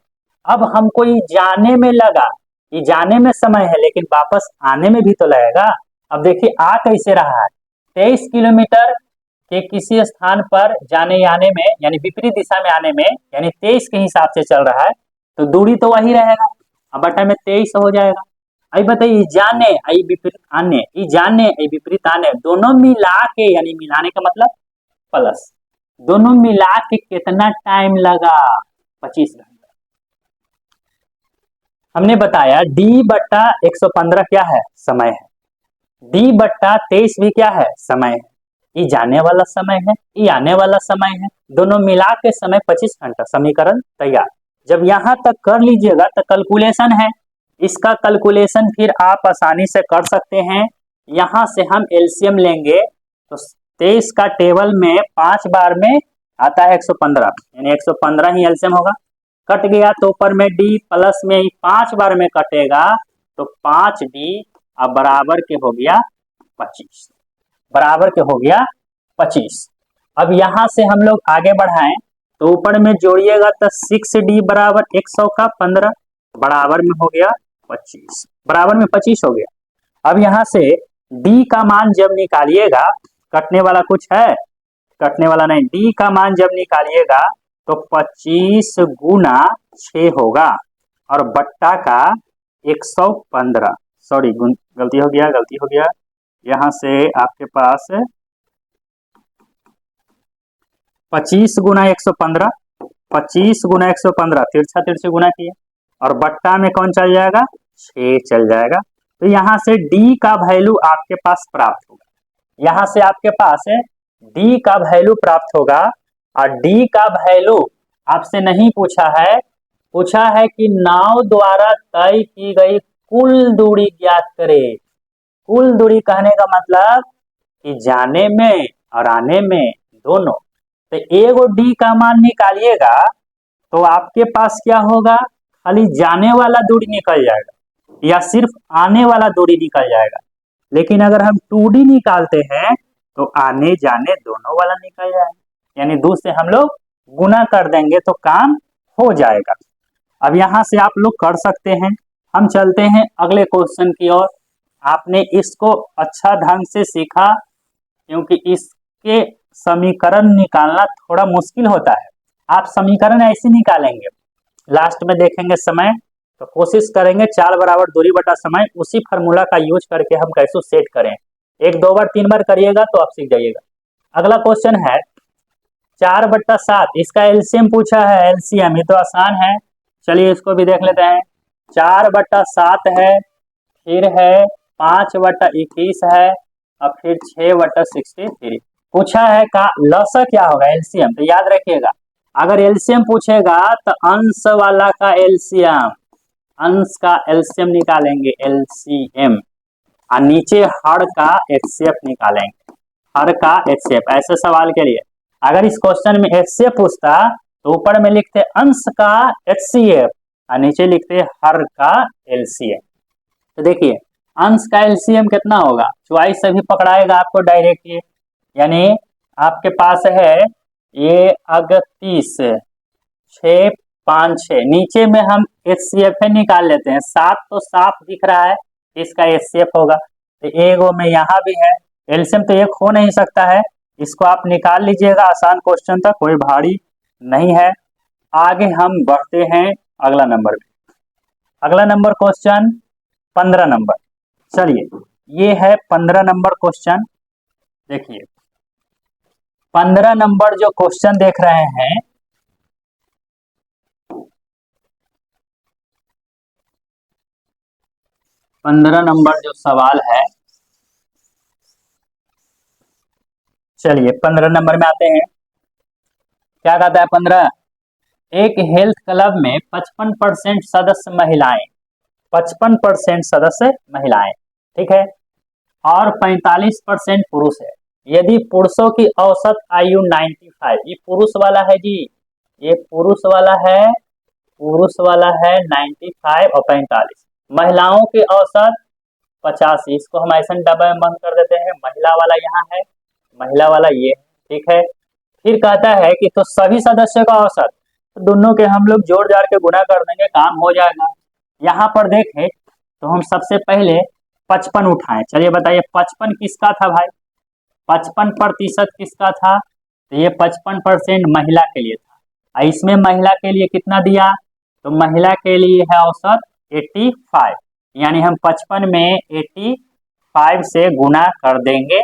अब हमको ये जाने में लगा, ये जाने में समय है, लेकिन वापस आने में भी तो लगेगा। अब देखिए आ कैसे रहा है, 23 किलोमीटर के किसी स्थान पर जाने आने में, यानी विपरीत दिशा में आने में, यानी 23 के हिसाब से चल रहा है, तो दूरी तो वही रहेगा। अब बटा में 23 हो जाएगा। आई बताइए जाने आई विपरीत आने, ये जाने आई विपरीत आने, दोनों मिला के, यानी मिलाने का मतलब प्लस, दोनों मिला के कितना टाइम लगा? 25 घंटा। हमने बताया डी बट्टा 115 क्या है? समय है। डी बट्टा 23 भी क्या है? समय है। ये जाने वाला समय है, ये आने वाला समय है, दोनों मिला के समय 25 घंटा। समीकरण तैयार। जब यहां तक कर लीजिएगा तो कैलकुलेशन है, इसका कैलकुलेशन फिर आप आसानी से कर सकते हैं। यहां से हम एलसीएम लेंगे तो 23 का टेबल में 5 बार में आता है 115, यानी 115 ही एलसीएम होगा। कट गया तो ऊपर में डी प्लस में 5 बार में कटेगा तो 5d, अब बराबर के हो गया 25, बराबर के हो गया 25। अब यहां से हम लोग आगे बढ़ाएं तो ऊपर में जोड़िएगा तो 6d बराबर 100 का 15, बराबर में हो गया 25, बराबर में 25 हो गया। अब यहां से d का मान जब निकालिएगा, कटने वाला कुछ है? कटने वाला नहीं। d का मान जब निकालिएगा तो 25 गुना 6 होगा और बट्टा का 115, सॉरी गलती हो गया, यहां से आपके पास 25 गुना 115, 25 गुना 115 तिरछा तिरछे गुना किए, और बट्टा में कौन चल जाएगा, 6 चल जाएगा। तो यहाँ से डी का वैल्यू आपके पास प्राप्त होगा, यहाँ से आपके पास डी का वैल्यू प्राप्त होगा। और डी का वैल्यू आपसे नहीं पूछा है, पूछा है कि नाव द्वारा तय की गई कुल दूरी ज्ञात करे। कुल दूरी कहने का मतलब कि जाने में और आने में दोनों। तो एगो डी का मान निकालिएगा तो आपके पास क्या होगा, खाली जाने वाला दूरी निकल जाएगा या सिर्फ आने वाला दूरी निकल जाएगा। लेकिन अगर हम 2D निकालते हैं तो आने जाने दोनों वाला निकल जाएगा, यानी 2 से हम लोग गुना कर देंगे तो काम हो जाएगा। अब यहां से आप लोग कर सकते हैं। हम चलते हैं अगले क्वेश्चन की ओर। आपने इसको अच्छा ढंग से सीखा, क्योंकि इसके समीकरण निकालना थोड़ा मुश्किल होता है। आप समीकरण ऐसे निकालेंगे, लास्ट में देखेंगे समय, तो कोशिश करेंगे 4 बराबर दूरी बटा समय, उसी फार्मूला का यूज करके हम कैसे सेट करें। 1 2 बार 3 बार करिएगा तो आप सीख जाइएगा। अगला क्वेश्चन है 4/7, इसका एलसीएम पूछा है। एलसीएम ये तो आसान है, चलिए इसको भी देख लेते हैं। 4/7 है, फिर है 5/21 है, और फिर 6/63 पूछा है। का लसा क्या होगा, एलसीएम। तो याद रखिएगा, अगर एलसीएम पूछेगा तो अंश वाला का एलसीएम, अंश का एलसीएम निकालेंगे एलसीएम, और नीचे हर का एचसीएफ निकालेंगे, हर का एचसीएफ। ऐसे सवाल के लिए अगर इस क्वेश्चन में एचसीएफ पूछता तो ऊपर में लिखते अंश का एचसीएफ और नीचे लिखते हर का एलसीएम। तो देखिए अंश का एलसीएम कितना होगा, चॉइस से भी पकड़ाएगा आपको डायरेक्टली, यानी आपके पास है ये 31 6 5 6, नीचे में हम एचसीएफ निकाल लेते हैं। 7 तो साफ दिख रहा है, इसका एचसीएफ होगा। तो एगो में यहाँ भी है, एलसीएम तो एक हो नहीं सकता है, इसको आप निकाल लीजिएगा। आसान क्वेश्चन था, कोई भारी नहीं है। आगे हम बढ़ते हैं अगला नंबर में। अगला नंबर क्वेश्चन 15 नंबर। चलिए ये है 15 नंबर क्वेश्चन। देखिए 15 नंबर जो क्वेश्चन देख रहे हैं, पंद्रह नंबर जो सवाल है, चलिए 15 नंबर में आते हैं। क्या कहता है 15, एक हेल्थ क्लब में 55% सदस्य महिलाएं, 55% सदस्य महिलाएं, ठीक है, और 45% पुरुष है। यदि पुरुषों की औसत आयु 95, ये पुरुष वाला है जी, ये पुरुष वाला है, पुरुष वाला है 95 और 45, महिलाओं की औसत 85, इसको हम ऐसा डब्बा में बंद कर देते हैं। महिला वाला यहाँ है, महिला वाला ये, ठीक है। फिर कहता है कि तो सभी सदस्यों का औसत, तो दोनों के हम लोग जोड़ जाड़ के गुणा कर देंगे, काम हो जाएगा। यहाँ पर देखें तो हम सबसे पहले 55 उठाएं। चलिए बताइए 55 किसका था भाई, 55% किसका था, तो ये 55% महिला के लिए था। इसमें महिला के लिए कितना दिया, तो महिला के लिए है औसत 85, यानी हम 55 में 85 से गुना कर देंगे।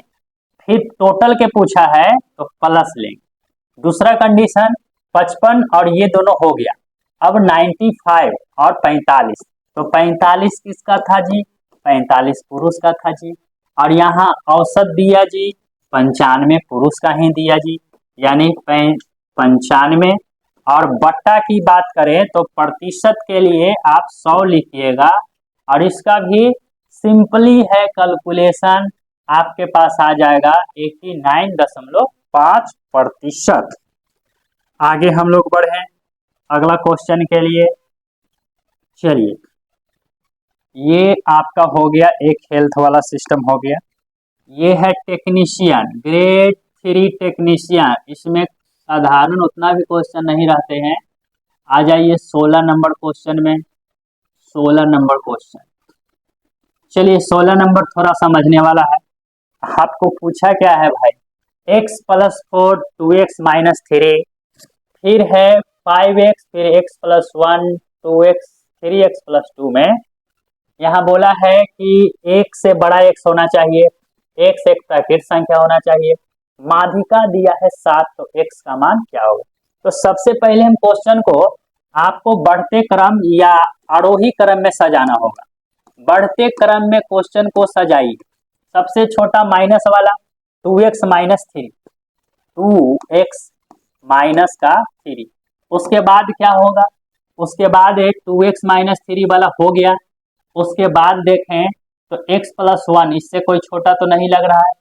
फिर टोटल के पूछा है तो प्लस लेंगे। दूसरा कंडीशन 55 और ये दोनों हो गया। अब 95 और 45, तो 45 किसका था जी, 45 पुरुष का था जी। और यहाँ औसत दिया जी 95 पुरुष का ही दिया जी, यानी 95। और बट्टा की बात करें तो प्रतिशत के लिए आप 100 लिखिएगा, और इसका भी सिंपली है कैलकुलेशन, आपके पास आ जाएगा 89.5%। आगे हम लोग बढ़े अगला क्वेश्चन के लिए। चलिए ये आपका हो गया, एक हेल्थ वाला सिस्टम हो गया। ये है टेक्नीशियन, ग्रेड 3 टेक्नीशियन, इसमें साधारण उतना भी क्वेश्चन नहीं रहते हैं। आ जाइए 16 नंबर क्वेश्चन में। 16 नंबर क्वेश्चन, चलिए 16 नंबर थोड़ा समझने वाला है। आपको पूछा क्या है भाई, x+4 2x - 3, फिर है 5x, फिर x+1 2x 3x+2 में यहाँ बोला है कि एक से बड़ा x होना चाहिए, x एक प्राकृत संख्या होना चाहिए, माध्यिका दिया है 7, तो x का मान क्या होगा। तो सबसे पहले हम क्वेश्चन को आपको बढ़ते क्रम या आरोही क्रम में सजाना होगा। बढ़ते क्रम में क्वेश्चन को सजाइए। सबसे छोटा माइनस वाला 2x माइनस 3, 2x माइनस का 3। उसके बाद क्या होगा, उसके बाद एक 2x माइनस 3 वाला हो गया। उसके बाद देखें तो x प्लस 1, इससे कोई छोटा तो नहीं लग रहा है,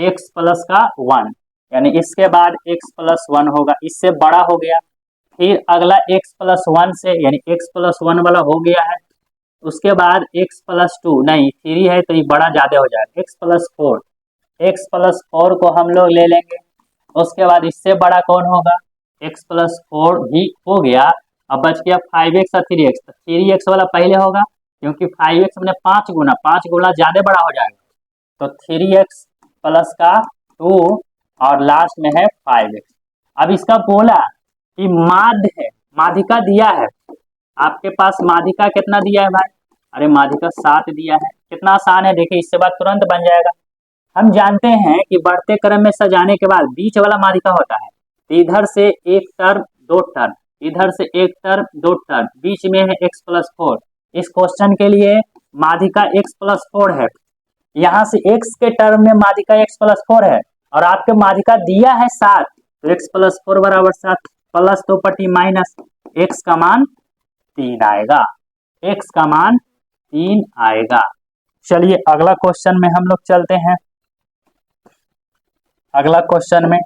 x प्लस का 1, यानी इसके बाद x प्लस 1 होगा, इससे बड़ा हो गया। फिर अगला x प्लस 1 से, यानी x प्लस 1 वाला हो गया है। उसके बाद x प्लस 2, नहीं 3 है तो ये बड़ा ज्यादा हो जाएगा, x प्लस 4, x प्लस 4 को हम लोग ले लेंगे। उसके बाद इससे बड़ा कौन होगा, x प्लस 4 भी हो गया। अब बच गया 5x और 3x, तो 3x वाला पहले होगा क्योंकि 5x मैंने 5 गुना ज्यादा बड़ा हो जाएगा, तो 3x प्लस का 2 और लास्ट में है 5x। अब इसका बोला कि माध्य है, माध्यिका दिया है, आपके पास माध्यिका कितना दिया है भाई, अरे माध्यिका 7 दिया है। कितना आसान है, देखिए इससे बात तुरंत बन जाएगा। हम जानते हैं कि बढ़ते क्रम में सजाने के बाद बीच वाला माध्यिका होता है, तो इधर से एक टर्म दो टर्म, इधर से एक टर्म दो टर्म, बीच में है x प्लस 4। इस क्वेश्चन के लिए माध्यिका x प्लस 4 है, यहाँ से x के टर्म में माध्यिका x प्लस 4 है और आपके माध्यिका दिया है 7, तो x प्लस 4 बराबर 7, प्लस 2 पट्टी माइनस, x का मान 3 आएगा, x का मान 3 आएगा। चलिए अगला क्वेश्चन में हम लोग चलते हैं। अगला क्वेश्चन में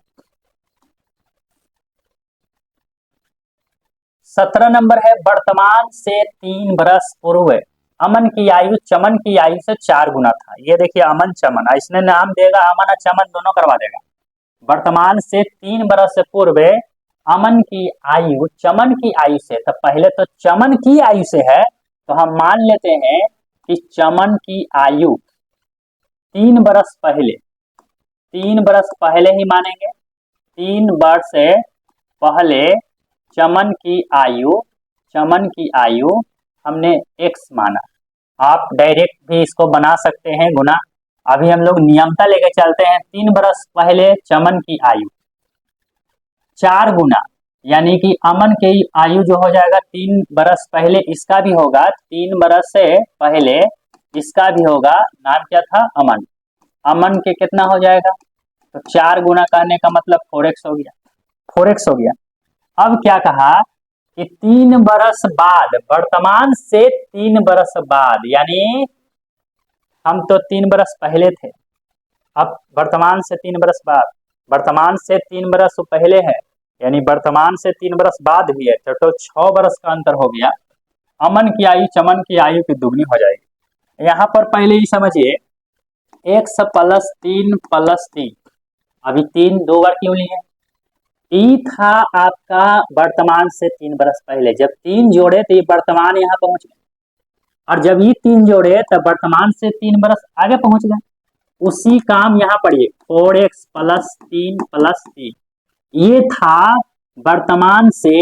17 नंबर है, वर्तमान से 3 बरस पूर्व अमन की आयु चमन की आयु से 4 गुना था। ये देखिए अमन चमन, इसने नाम देगा अमन और चमन दोनों करवा देगा। वर्तमान से 3 बरस पूर्व अमन की आयु चमन की आयु से, तो पहले तो चमन की आयु से है, तो हम मान लेते हैं कि चमन की आयु 3 बरस पहले, 3 बरस पहले ही मानेंगे, 3 वर्ष पहले चमन की आयु हमने x माना। आप डायरेक्ट भी इसको बना सकते हैं गुना, अभी हम लोग नियमता लेके चलते हैं। 3 बरस पहले चमन की आयु 4 गुना, यानी कि अमन की आयु जो हो जाएगा 3 बरस पहले इसका भी होगा, 3 बरस से पहले इसका भी होगा, नाम क्या था अमन, अमन के कितना हो जाएगा, तो 4 गुना करने का मतलब 4x हो गया, 4x हो गया। अब क्या कहा कि 3 बरस बाद, वर्तमान से 3 बरस बाद, यानी हम तो 3 बरस पहले थे, अब वर्तमान से 3 बरस बाद, वर्तमान से 3 बरस पहले है, यानी वर्तमान से 3 बरस बाद भी है, तो 6 बरस का अंतर हो गया। अमन की आयु चमन की आयु की दुगनी हो जाएगी। यहाँ पर पहले ही समझिए x प्लस 3 प्लस 3, अभी 3 2 बार क्यों लिए, ई था आपका वर्तमान से 3 बरस पहले, जब 3 जोड़े तो ये वर्तमान यहाँ पहुंच गए, और जब ये 3 जोड़े तब वर्तमान से 3 बरस आगे पहुंच गए। उसी काम यहाँ पढ़िए 4x प्लस 3 प्लस 3, ये था वर्तमान से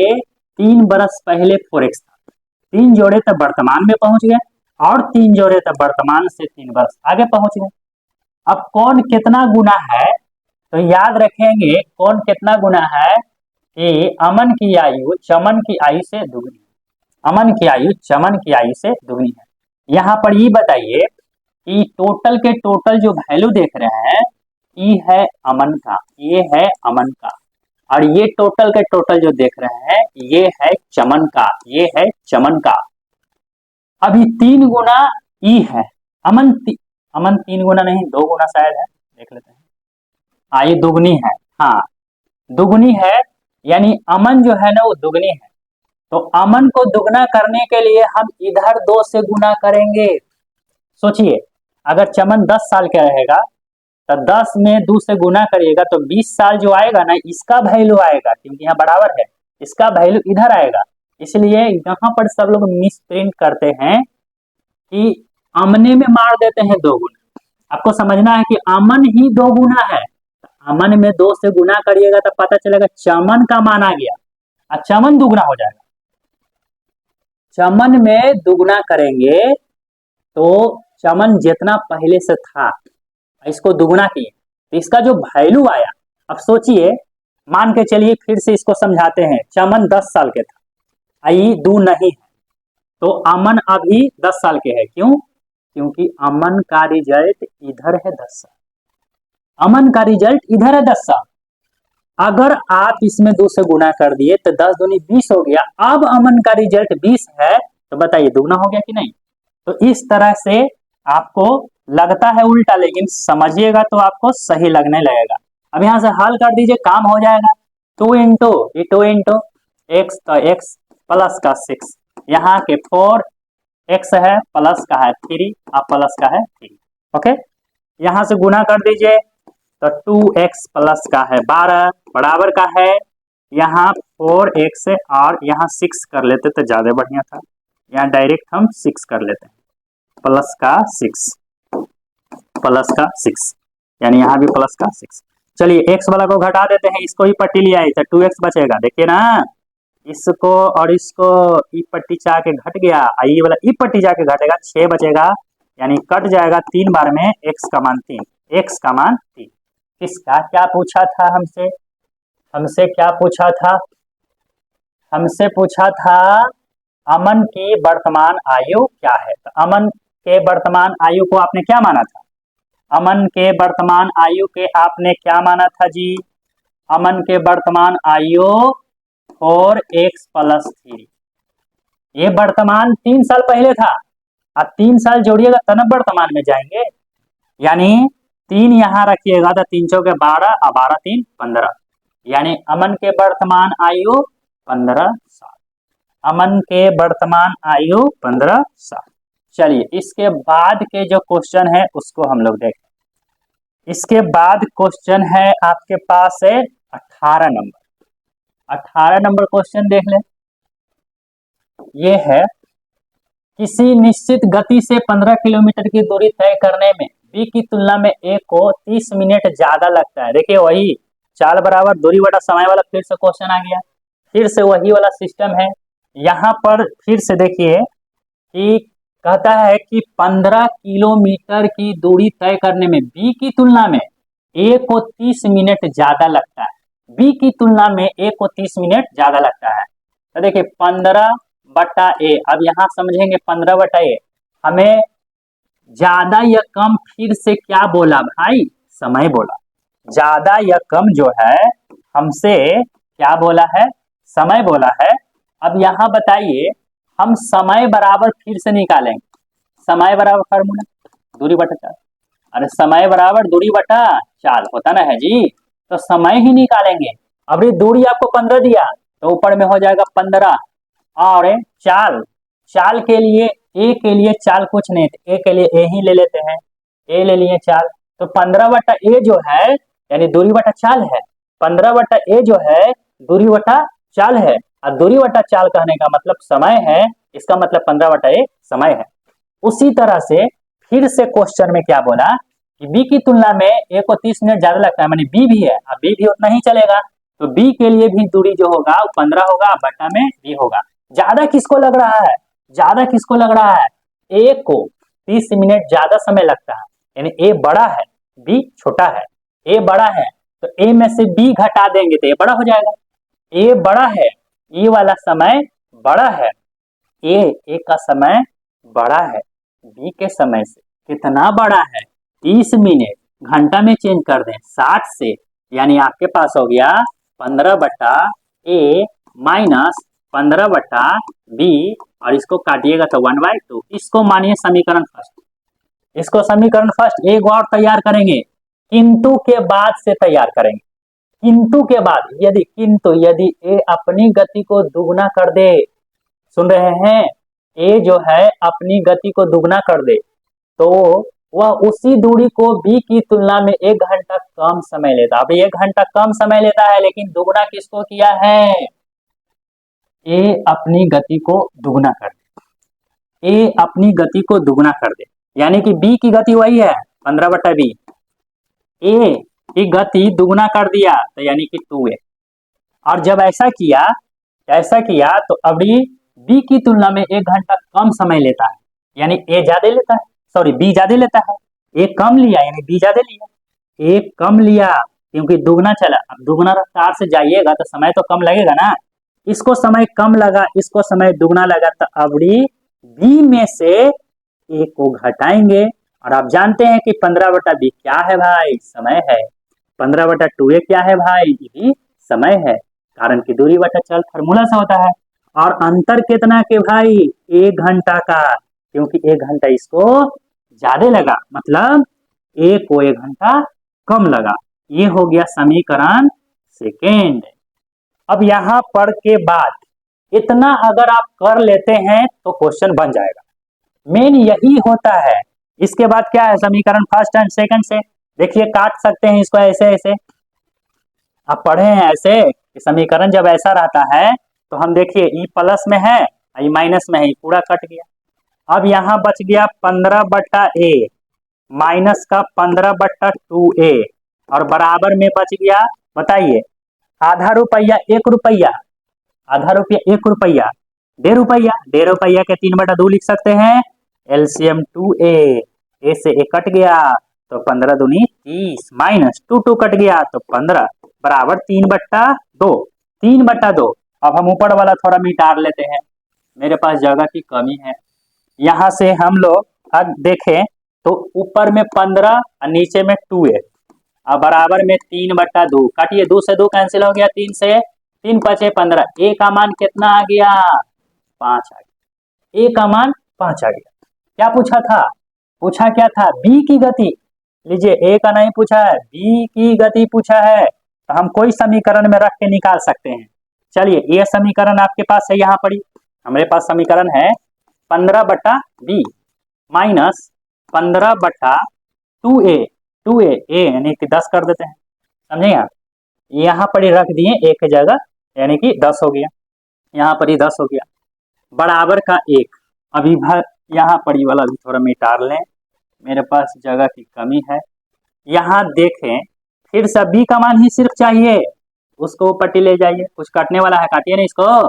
3 बरस पहले 4x था, 3 जोड़े तब वर्तमान में पहुंच गए और 3 जोड़े तब वर्तमान से 3 बरस आगे पहुंच गए। अब कौन कितना गुना है, तो याद रखेंगे कौन कितना गुना है कि अमन की आयु चमन की आयु से दुगनी, अमन की आयु चमन की आयु से दुगनी है। यहाँ पर ये बताइए कि टोटल के टोटल जो वैल्यू देख रहे हैं, ये है अमन का, ये है अमन का, और ये टोटल के टोटल जो देख रहे हैं ये है चमन का, ये है चमन का। अभी 3 गुना ई है, अमन 3 गुना नहीं 2 गुना शायद है, देख लेते हैं। हाँ ये दुगनी है, हाँ दुगनी है, यानी अमन जो है ना वो दुगनी है, तो अमन को दुगना करने के लिए हम इधर 2 से गुना करेंगे। सोचिए अगर चमन 10 साल का रहेगा तो 10 में 2 से गुना करिएगा तो 20 साल जो आएगा ना इसका वैल्यू आएगा, क्योंकि यहाँ बराबर है, इसका वैल्यू इधर आएगा। इसलिए यहाँ पर सब लोग मिस प्रिंट करते हैं कि अमने में मार देते हैं 2 गुना। आपको समझना है कि अमन ही 2 गुना है, अमन में 2 से गुना करिएगा तो पता चलेगा चमन का मान आ गया और चमन दुगना हो जाएगा। चमन में दुगना करेंगे तो चमन जितना पहले से था इसको दुगना किए तो इसका जो वैल्यू आया, अब सोचिए, मान के चलिए फिर से इसको समझाते हैं। चमन 10 साल के था, आई दू नहीं है, तो अमन अभी 10 साल के है। क्यों? क्योंकि अमन का रिजल्ट इधर है 10 साल। अमन का रिजल्ट इधर है 10 साल। अगर आप इसमें 2 से गुना कर दिए तो 10 दूनी 20 हो गया। अब अमन का रिजल्ट 20 है, तो बताइए दुगना हो गया कि नहीं? तो इस तरह से आपको लगता है उल्टा, लेकिन समझिएगा तो आपको सही लगने लगेगा। अब यहां से हल कर दीजिए, काम हो जाएगा। 2 इंटू एक्स, तो एक्स प्लस का 6, यहाँ के 4 एक्स है, प्लस का है 3 और प्लस का है 3। ओके, यहां से गुना कर दीजिए तो 2x प्लस का है 12 बराबर का है यहाँ 4x है, और यहाँ 6 कर लेते तो ज्यादा बढ़िया था। यहाँ डायरेक्ट हम 6 कर लेते हैं, प्लस का 6 यानी यहाँ भी प्लस का 6। चलिए x वाला को घटा देते हैं, इसको ही पट्टी लिया है तो 2x बचेगा। देखिए ना, इसको और इसको ई पट्टी जाके घट गया, ये वाला ई पट्टी जाके घटेगा, 6 बचेगा, यानी कट जाएगा 3 बार में x का मान 3, x का मान 3। किसका क्या पूछा था हमसे? हमसे क्या पूछा था? हमसे पूछा था अमन की वर्तमान आयु क्या है। तो अमन के वर्तमान आयु को आपने क्या माना था? अमन के वर्तमान आयु के आपने क्या माना था जी? अमन के वर्तमान आयु 4x प्लस 3। ये वर्तमान 3 साल पहले था, अब 3 साल जोड़िएगा तब वर्तमान में जाएंगे, यानी 3 यहाँ रखिएगा तो 3 चौके 12 और 12 3 15, यानी अमन के वर्तमान आयु 15 साल। अमन के वर्तमान आयु 15 साल। चलिए इसके बाद के जो क्वेश्चन है उसको हम लोग देखें। इसके बाद क्वेश्चन है आपके पास है 18 नंबर। 18 नंबर क्वेश्चन देख ले। ये है, किसी निश्चित गति से 15 किलोमीटर की दूरी तय करने में बी की तुलना में ए को 30 मिनट ज्यादा लगता है। देखिए वही चाल बराबर दूरी बटा समय वाला फिर से क्वेश्चन आ गया, फिर से वही वाला सिस्टम है। यहाँ पर फिर से देखिए कि कहता है कि 15 किलोमीटर की दूरी तय करने में बी की तुलना में ए को 30 मिनट ज्यादा लगता है। बी की तुलना में ए को 30 मिनट ज्यादा लगता है। तो देखिए 15 बटा ए, अब यहाँ समझेंगे 15 बटा ए, हमें ज्यादा या कम फिर से क्या बोला भाई? समय बोला। ज्यादा या कम जो है हमसे क्या बोला है? समय बोला है। अब यहाँ बताइए, हम समय बराबर फिर से निकालेंगे। समय बराबर फार्मूला दूरी बटा चाल। अरे समय बराबर दूरी बटा चाल होता ना है जी, तो समय ही निकालेंगे। अब ये दूरी आपको 15 दिया तो ऊपर में हो जाएगा 15, और चाल के लिए ए के लिए चाल कुछ नहीं, ए के लिए ए ही ले लेते हैं, ए ले लिए चाल, तो 15 बटा ए जो है यानी दूरी बटा चाल है। 15 बटा ए जो है दूरी बटा चाल है, और दूरी बटा चाल कहने का मतलब समय है, इसका मतलब 15 बटा ए समय है। उसी तरह से फिर से क्वेश्चन में क्या बोला कि बी की तुलना में ए को 30 मिनट ज्यादा लगता है, मानी बी भी है, अब बी भी उतना ही चलेगा, तो बी के लिए भी दूरी जो होगा वो 15 होगा, बटा में बी होगा। ज्यादा किसको लग रहा है? ज्यादा किसको लग रहा है? ए को 30 मिनट ज्यादा समय लगता है, यानी ए बड़ा है बी छोटा है। ए बड़ा है तो ए में से बी घटा देंगे तो ए बड़ा हो जाएगा। ए बड़ा है, ए वाला समय बड़ा है, ए का समय बड़ा है, बी के समय से कितना बड़ा है? 30 मिनट। घंटा में चेंज कर दें 60 से, यानी आपके पास हो गया 15 बटा ए माइनस 15 बटा बी, और इसको काटिएगा तो 1/2। इसको मानिए समीकरण फर्स्ट, इसको समीकरण फर्स्ट एक और तैयार करेंगे, किंतु के बाद से तैयार करेंगे। किंतु के बाद यदि ए अपनी गति को दुगना कर दे, सुन रहे हैं, ए जो है अपनी गति को दुगना कर दे तो वह उसी दूरी को बी की तुलना में 1 घंटा कम समय लेता है। अब 1 घंटा कम समय लेता है, लेकिन दुगना किसको किया है? ए अपनी गति को दुगना कर दे, ए अपनी गति को दुगना कर दे, यानी कि बी की गति वही है 15 बटा बी, ए की गति दुगना कर दिया तो यानी कि 2a। और जब ऐसा किया तो अभी बी की तुलना में 1 घंटा कम समय लेता है, यानी ए ज्यादा लेता है, सॉरी बी ज्यादा लेता है। ए कम लिया यानी बी ज्यादा लिया, ए कम लिया क्योंकि दुगना चला, अब दुगना रफ्तार से जाइएगा तो समय तो कम लगेगा ना, इसको समय कम लगा, इसको समय दुगना लगा, तो अवधि बी में से ए को घटाएंगे। और आप जानते हैं कि 15/b क्या है भाई, समय है। 15/2a क्या है भाई, ये भी समय है। कारण की दूरी बटा चल फार्मूला से होता है। और अंतर कितना के भाई, 1 घंटा का, क्योंकि 1 घंटा इसको ज्यादा लगा, मतलब ए को 1 घंटा कम लगा। ये हो गया समीकरण सेकेंड। अब यहाँ पर के बाद इतना अगर आप कर लेते हैं तो क्वेश्चन बन जाएगा, मेन यही होता है। इसके बाद क्या है, समीकरण फर्स्ट एंड सेकंड से देखिए काट सकते हैं इसको ऐसे ऐसे। आप पढ़े हैं ऐसे कि समीकरण जब ऐसा रहता है तो हम देखिए ई प्लस में है, ई माइनस में है, ई पूरा कट गया। अब यहाँ बच गया 15/a माइनस का 15/2a और बराबर में बच गया, बताइए, आधा रुपया 1 रुपया, आधा रुपया 1 रुपया, 1.5 रुपया, 1.5 के 3/2 लिख सकते हैं। एलसीएम 2a, ए से ए कट गया तो 15 दूनी 30 माइनस 2 कट गया तो 15 बराबर 3/2, 3/2। अब हम ऊपर वाला थोड़ा मिटार लेते हैं, मेरे पास जगह की कमी है। यहाँ से हम लोग अब देखें तो ऊपर में 15 और नीचे में 2a और बराबर में 3/2, काटिए, 2 से 2 कैंसिल हो गया, 3 से 3 × 5 = 15। ए का मान कितना आ गया, 5 आ गया, ए का मान 5 आ गया। क्या पूछा था, पूछा क्या था, बी की गति। लीजिए ए का नहीं पूछा है, बी की गति पूछा है, तो हम कोई समीकरण में रख के निकाल सकते हैं। चलिए ये समीकरण आपके पास है, यहाँ पड़ी हमारे पास समीकरण है 15/b माइनस 15/2a, 2a ए यानी कि 10 कर देते हैं, समझे आप। यहाँ पर ही रख दिए एक जगह, यानी कि 10 हो गया, यहाँ पर ही 10 हो गया, बराबर का 1। अभी भर यहाँ पर ही वाला भी थोड़ा मिटार लें, मेरे पास जगह की कमी है। यहाँ देखें फिर से बी का मान ही सिर्फ चाहिए, उसको पट्टी ले जाइए, कुछ काटने वाला है, काटिए ना इसको।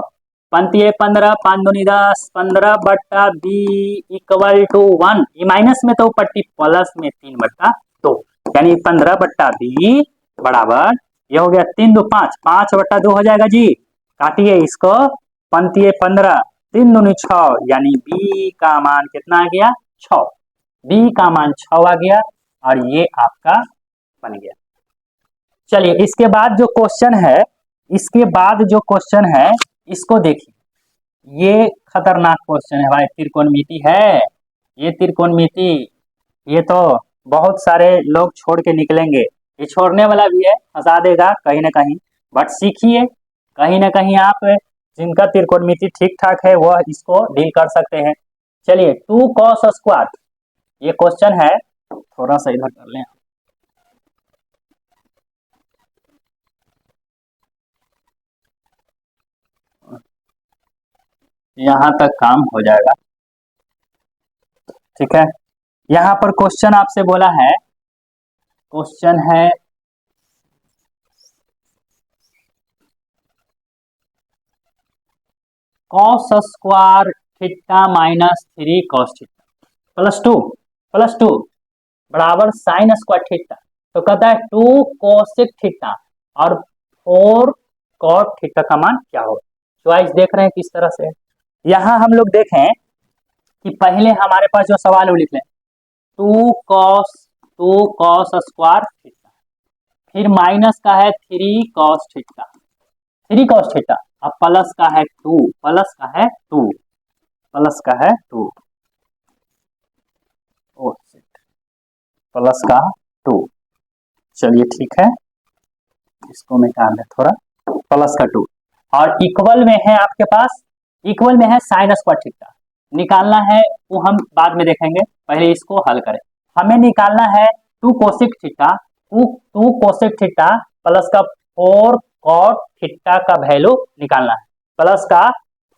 15 15 5 दूनी 10, 15/b = 1, ये माइनस में तो पट्टी प्लस में 3/2, यानी 15/b बराबर, ये हो गया 3 2 5, 5/2 हो जाएगा जी। काटिए इसको, 15 15 3 दूनी 6, यानी बी का मान कितना आ गया, 6। बी का मान 6 आ गया और ये आपका बन गया। चलिए इसके बाद जो क्वेश्चन है, इसके बाद जो क्वेश्चन है इसको देखिए, ये खतरनाक क्वेश्चन है भाई, त्रिकोणमिति है ये, त्रिकोणमिति, ये तो बहुत सारे लोग छोड़ के निकलेंगे, ये छोड़ने वाला भी है, फंसा देगा कहीं ना कहीं, बट सीखिए, कहीं ना कहीं आप जिनका त्रिकोणमिति ठीक ठाक है वह इसको डील कर सकते हैं। चलिए 2 cos², ये क्वेश्चन है, थोड़ा सा इधर कर लें, यहाँ तक काम हो जाएगा, ठीक है। यहाँ पर क्वेश्चन आपसे बोला है, क्वेश्चन है cos² theta minus 3 cos theta plus two बराबर sin² थीटा, तो कहता है 2 cosec थीटा और 4 cot थीटा का मान क्या होगा। चॉइस देख रहे हैं किस तरह से, यहाँ हम लोग देखें कि पहले हमारे पास जो सवाल वो लिख लें, 2 cos² थीटा, फिर माइनस का है 3 cos थीटा, 3 cos थीटा, अब प्लस का है 2, प्लस का है 2, प्लस का है 2, प्लस का 2, चलिए ठीक है, इसको मिटा दें थोड़ा, प्लस का 2 और इक्वल में है आपके पास, इक्वल में है sin² थीटा, निकालना है वो हम बाद में देखेंगे, पहले इसको हल करें। हमें निकालना है 2 cosec theta, 2 cosec theta plus का 4 cot थीटा का वैल्यू निकालना है, प्लस का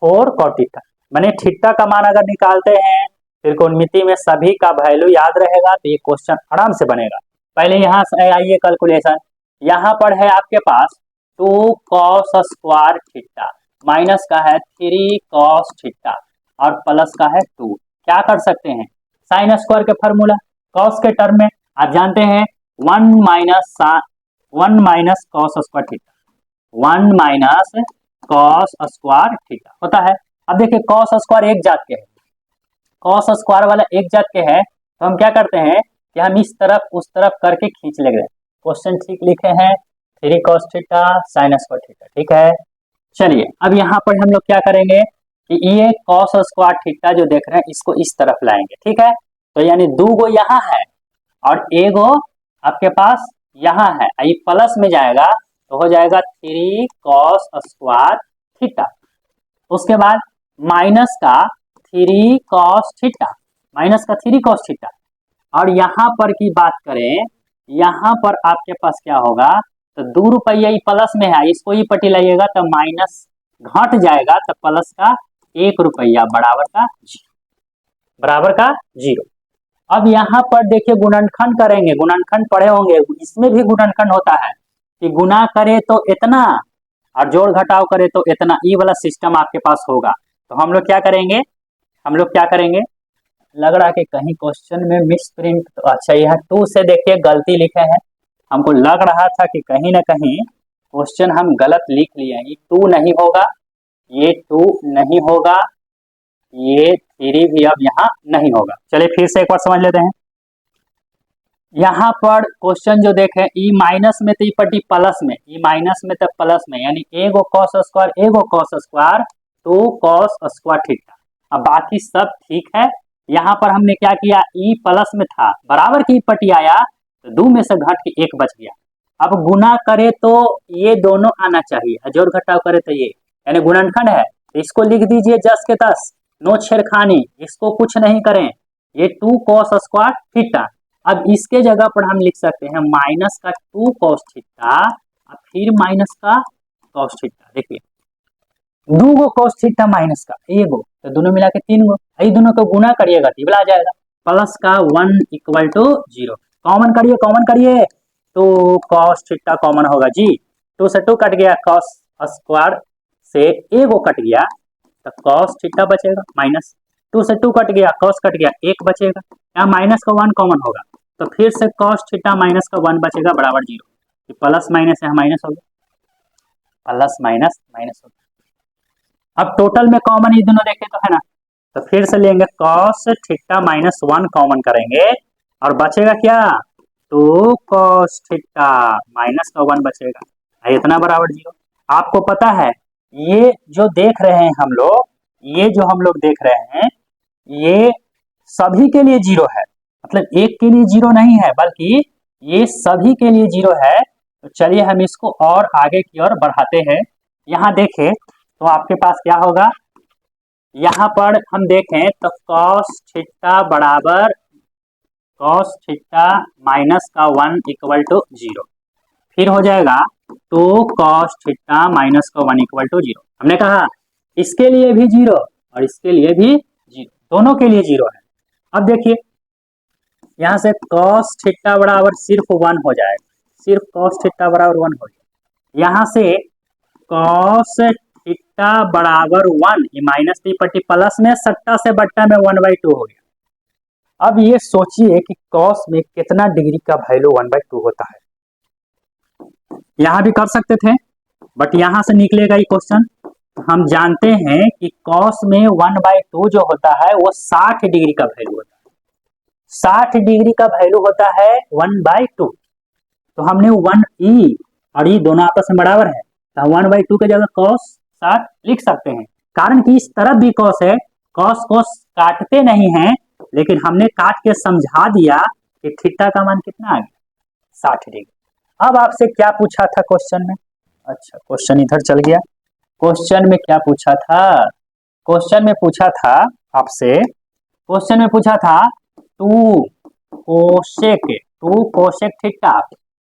4 cot थीटा, माने थीटा का मान अगर निकालते हैं त्रिकोणमिति में सभी का वैल्यू याद रहेगा तो ये क्वेश्चन आराम से बनेगा। पहले यहाँ से आइए कैलकुलेशन, यहाँ पर है आपके पास 2 cos² थीटा माइनस का है 3 cos थीटा और प्लस का है 2, क्या कर सकते हैं, sin² के फार्मूला, cos के टर्म में आप जानते हैं 1 - 1 minus cos square theta, 1 minus cos square theta होता है। अब देखिए कॉस स्क्वायर एक जात के है, कॉस स्क्वायर वाला एक जात के है, तो हम क्या करते हैं कि हम इस तरफ उस तरफ करके खींच ले गए। क्वेश्चन ठीक लिखे हैं 3 cos theta sin square theta, ठीक है। चलिए अब यहाँ पर हम लोग क्या करेंगे कि ये cos स्क्वायर थीटा जो देख रहे हैं इसको इस तरफ लाएंगे, ठीक है। तो यानी 2 गो यहाँ है और एगो आपके पास यहाँ है, ये प्लस में जाएगा तो हो जाएगा 3 cos स्क्वायर थीटा। उसके बाद माइनस का 3 cos थीटा, माइनस का 3 cos थीटा। और यहाँ पर की बात करें, यहाँ पर आपके पास क्या होगा, तो 2 रुपया ही प्लस में है, इसको ही पट्टी लाइएगा तो माइनस घट जाएगा तो प्लस का 1 रुपया बराबर का 0, बराबर का 0। अब यहाँ पर देखिए गुणनखंड करेंगे, गुणनखंड पढ़े होंगे, इसमें भी गुणनखंड होता है कि गुना करे तो इतना और जोड़ घटाव करे तो इतना, ये वाला सिस्टम आपके पास होगा। तो हम लोग क्या करेंगे, हम लोग क्या करेंगे, लग रहा है कि कहीं क्वेश्चन में मिस प्रिंट, तो अच्छा यह 2 से देखिए गलती लिखे हैं, हमको लग रहा था कि कहीं ना कहीं क्वेश्चन हम गलत लिख लिए हैं। ये 2 नहीं होगा, ये 2 नहीं होगा, ये 3 भी अब यहाँ नहीं होगा। चलिए फिर से एक बार समझ लेते हैं। यहाँ पर क्वेश्चन जो देखें ई माइनस में तो ई पट्टी प्लस में, ई माइनस में तो प्लस में, यानी एगो कॉस स्क्वायर एगो cos square 2 cos square theta. अब बाकी सब ठीक है। यहाँ पर हमने क्या किया, ई प्लस में था बराबर की पट्टी आया तो 2 में से घट के 1 बच गया। अब गुना करे तो ये दोनों आना चाहिए, जोड़ घटाव करे तो ये, यानी गुणनखंड है तो इसको लिख दीजिए 10 के 10, नो छेड़खानी, इसको कुछ नहीं करें, ये 2 cos स्क्वायर थीटा। अब इसके जगह पर हम लिख सकते हैं माइनस का 2 cos थीटा और फिर माइनस का cos थीटा। देखिए 2 गो cos थीटा माइनस का एगो, तो दोनों मिला के 3 गो, ये दोनों को गुना करिएगा टेबल आ जाएगा, प्लस का 1 इक्वल टू 0। कॉमन करिए, कॉमन करिए तो cos थीटा कॉमन होगा जी, 2 से 2 कट गया, cos स्क्वायर से एगो कट गया तो cos थीटा बचेगा, माइनस 2 से 2 कट गया, cos कट गया, 1 बचेगा, यहाँ माइनस का 1 कॉमन होगा तो फिर से cos थीटा माइनस का 1 बचेगा बराबर 0। प्लस माइनस यहाँ माइनस हो गया, प्लस माइनस माइनस हो गया। अब टोटल में कॉमन ये दोनों देखे तो है ना, तो फिर से लेंगे cos थीटा माइनस 1 कॉमन करेंगे और बचेगा क्या, 2 cos थीटा माइनस का 1 बचेगा, इतना बराबर 0। आपको पता है ये जो देख रहे हैं हम लोग, ये जो हम लोग देख रहे हैं ये सभी के लिए 0 है, मतलब एक के लिए 0 नहीं है बल्कि ये सभी के लिए 0 है। तो चलिए हम इसको और आगे की ओर बढ़ाते हैं। यहाँ देखें तो आपके पास क्या होगा, यहाँ पर हम देखें तो cos थीटा बराबर cos थीटा माइनस का 1 इक्वल टू 0, फिर हो जाएगा 2 cos थीटा माइनस का 1 इक्वल टू 0। हमने कहा इसके लिए भी 0 और इसके लिए भी 0, दोनों के लिए 0 है। अब देखिए यहाँ से cos थीटा बराबर सिर्फ 1 हो जाएगा, सिर्फ cos थीटा बराबर 1 हो जाएगा। यहाँ से cos थीटा बराबर 1, ये माइनस की पट्टी प्लस में सट्टा से बट्टा में 1/2 हो गया। अब ये सोचिए कि cos में कितना डिग्री का वैल्यू 1/2 होता है। यहाँ भी कर सकते थे बट यहाँ से निकलेगा ये क्वेश्चन। हम जानते हैं कि cos में 1/2 जो होता है वो 60 डिग्री का वैल्यू होता है, 60 डिग्री का वैल्यू होता है 1/2। तो हमने 1e और ये दोनों आपस में बराबर है तो 1/2 के जगह cos 60 लिख सकते हैं। कारण कि इस तरफ भी cos है, cos काटते नहीं है लेकिन हमने काट के समझा दिया कि थीटा का मान कितना आ गया 60 डिग्री। अब आपसे क्या पूछा था क्वेश्चन में, अच्छा क्वेश्चन इधर चल गया, क्वेश्चन में क्या पूछा था, क्वेश्चन में पूछा था आपसे, क्वेश्चन में पूछा था 2 cosec theta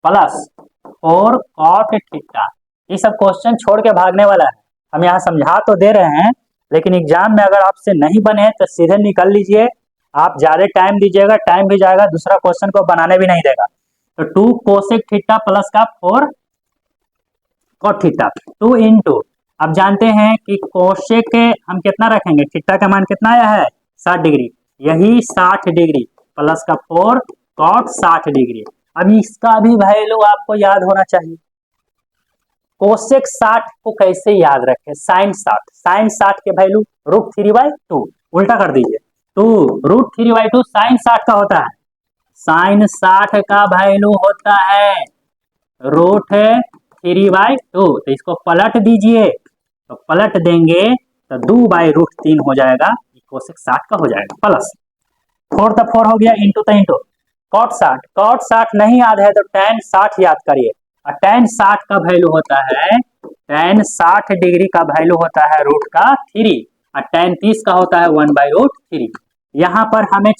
plus 4 cot theta. ये सब क्वेश्चन छोड़ के भागने वाला है, हम यहाँ समझा तो दे रहे हैं लेकिन एग्जाम में अगर आपसे नहीं बने तो सीधे निकल लीजिए, आप ज्यादा टाइम दीजिएगा टाइम भी जाएगा, दूसरा क्वेश्चन को बनाने भी नहीं देगा। तो 2 कोसेक थीटा प्लस का 4 कॉट थीटा 2 इंटू, अब जानते हैं कि कोसेक हम कितना रखेंगे, थीटा का मान कितना आया है 60 डिग्री, यही 60 डिग्री प्लस का 4 कॉट 60 डिग्री। अब इसका भी वैल्यू आपको याद होना चाहिए। कोसेक 60 को कैसे याद रखें, साइन 60, साइन 60 के वैल्यू √3/2, उल्टा कर दीजिए, 2 √3/2 साइन 60 का होता है, साइन 60 का वैल्यू होता है √3/2, तो इसको पलट दीजिए, तो पलट देंगे तो 2/√3 हो जाएगा, कोसेक 60 का हो जाएगा, प्लस 4 तो 4 हो गया, इंटू तो इंटू, कॉट 60, कॉट 60 नहीं याद है तो tan 60 याद करिए, और tan 60 का वैल्यू होता है, tan 60 डिग्री का वैल्यू होता है √3, और tan 30 का होता है 1/√3। यहाँ पर हमें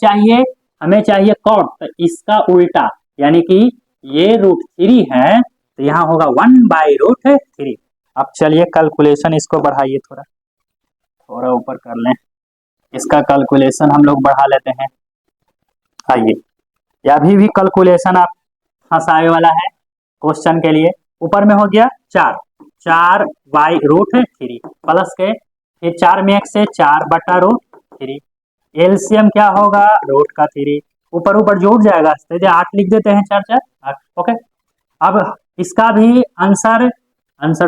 चाहिए कॉट, तो इसका उल्टा, यानी कि ये √3 है तो यहाँ होगा 1/√3। अब चलिए कैलकुलेशन इसको बढ़ाइए, थोड़ा ऊपर कर लें, इसका कैलकुलेशन हम लोग बढ़ा लेते हैं। आइए, या भी कैलकुलेशन आप फंसाए वाला है क्वेश्चन के लिए। ऊपर में हो गया 4/√3 प्लस के, फिर 4 में 1 से 4/√3, एलसीएम क्या होगा √3, ऊपर जोड़ जाएगा, 8 लिख देते हैं, 4 4 8, ओके। अब इसका भी आंसर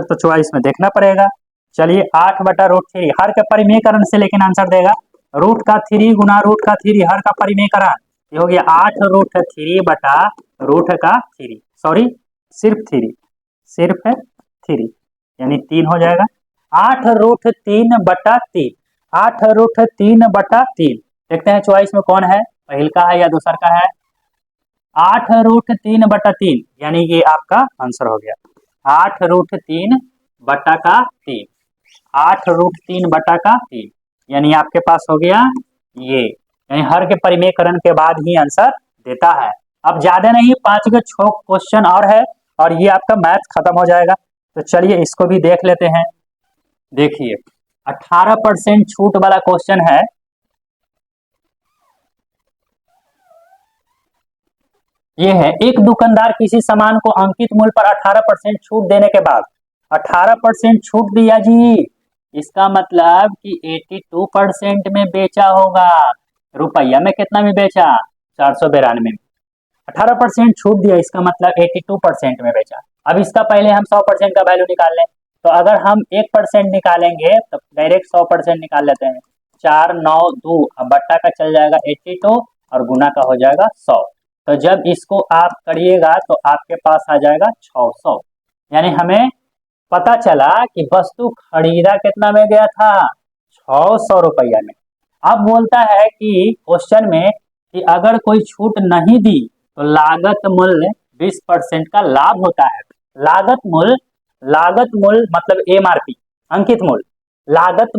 तो चॉइस में देखना पड़ेगा। चलिए 8/√3 हर का परिमेयकरण से लेकिन आंसर देगा, √3 गुना √3 हर का परिमेयकरण, ये हो गया 8√3/√3, सॉरी सिर्फ 3, यानी 3 हो जाएगा, 8√3/3, 8√3/3, देखते हैं चॉइस में कौन है, पहल का है या दूसर का है, 8√3/3, यानी ये आपका आंसर हो गया 8√3/3, 8√3/3, यानी आपके पास हो गया ये, यानी हर के परिमेयकरण के बाद ही आंसर देता है। अब ज्यादा नहीं, 5 के 6 क्वेश्चन और है और ये आपका मैथ खत्म हो जाएगा। तो चलिए इसको भी देख लेते हैं। देखिए 18% छूट वाला क्वेश्चन है, ये है, एक दुकानदार किसी सामान को अंकित मूल्य पर 18% छूट देने के बाद 18% छूट दिया जी, इसका मतलब कि 82% में बेचा होगा, रुपया में कितना में बेचा, 492 में, 18% छूट दिया, इसका मतलब 82% में बेचा। अब इसका पहले हम 100% का वैल्यू निकाल लें, तो अगर हम 1% निकालेंगे तो डायरेक्ट 100% निकाल लेते हैं, 4 9 2, अब बट्टा का चल जाएगा 82 और गुना का हो जाएगा 100, तो जब इसको आप करिएगा तो आपके पास आ जाएगा 600, यानी हमें पता चला कि वस्तु खरीदा कितना में गया था, 600 रुपया में। अब बोलता है कि क्वेश्चन में कि अगर कोई छूट नहीं दी तो लागत मूल्य 20% का लाभ होता है। लागत मूल्य मतलब एमआरपी, अंकित मूल्य, लागत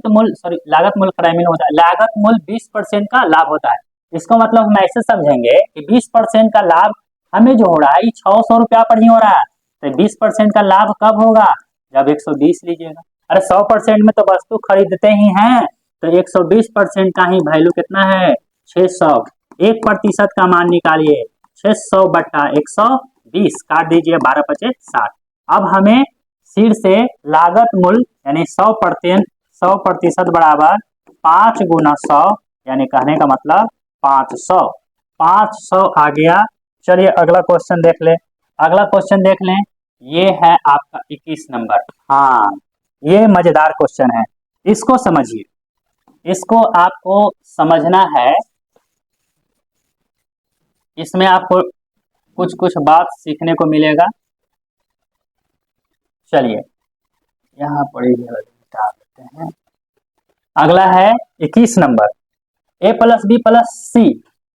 मूल्य प्राइमरी होता है, लागत मूल्य 20% का लाभ होता है। इसको मतलब हम ऐसे समझेंगे कि 20% का लाभ हमें जो हो रहा है 600 रुपया पर ही हो रहा है, तो 20% का लाभ कब होगा, जब 120 लीजिएगा। अरे 100% में तो वस्तु खरीदते ही हैं, तो 120% का ही वैल्यू कितना है, 600, 1% का मान निकालिए, 600/120 काट दीजिए, 12×5 = 60। अब हमें फिर से लागत मूल्य यानी 100% बराबर 5 गुना 100, यानी कहने का मतलब 500 आ गया। चलिए अगला क्वेश्चन देख लें, ये है आपका 21 नंबर। हाँ, ये मजेदार क्वेश्चन है, इसको समझिए, इसको आपको समझना है, इसमें आपको कुछ बात सीखने को मिलेगा। चलिए यहाँ पर हैं, अगला है 21 नंबर, a + b + c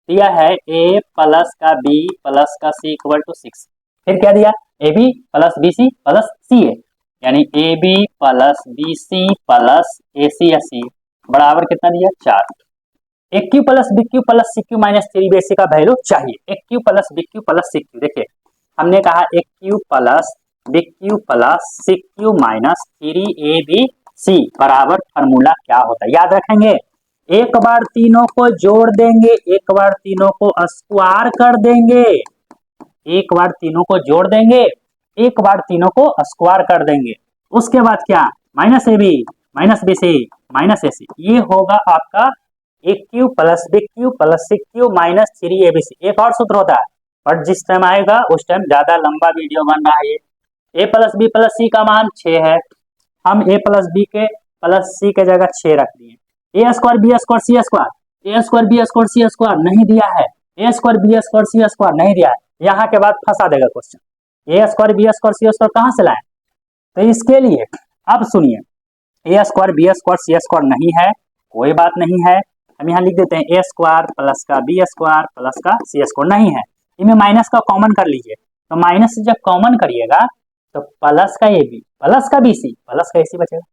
दिया है, a प्लस का b प्लस का c = 6, फिर क्या दिया, ab + bc + ca, यानी ab + bc + ac या c बराबर कितना दिया, 4। aq + bq + cq - 3bc का वैल्यू चाहिए, aq + bq + cq, देखिए हमने कहा aq + bq + cq - 3abc बराबर फार्मूला क्या होता है, याद रखेंगे, एक बार तीनों को जोड़ देंगे, एक बार तीनों को स्क्वायर कर देंगे, एक बार तीनों को जोड़ देंगे, एक बार तीनों को स्क्वायर कर देंगे, उसके बाद क्या, -ab - bc - ac, ये होगा आपका A cube plus B cube plus C cube minus 3abc। एक और सूत्र होता है, बट जिस टाइम आएगा उस टाइम ज्यादा लंबा वीडियो बन रहा है। ये ए प्लस बी प्लस सी का मान 6 है, हम ए प्लस बी के प्लस सी के जगह 6 रख दिए। ए square B square C square, A square B square C square नहीं दिया है, ए स्क्वायर बी स्क्वायर सी स्क्वायर नहीं दिया है। यहाँ के बाद फंसा देगा क्वेश्चन, ए स्क्वायर बी स्क्वायर सी स्क्वायर कहाँ से लाए? तो इसके लिए अब सुनिए, ए स्क्वायर बी स्क्वायर सी स्क्वायर नहीं है, कोई बात नहीं है, हम यहाँ लिख देते हैं ए स्क्वायर प्लस का बी स्क्वायर प्लस का सी स्क्वायर नहीं है, इनमें माइनस का कॉमन कर लीजिए। तो माइनस से जब कॉमन करिएगा तो प्लस का ए बी प्लस का बी सी प्लस का ए सी बचेगा,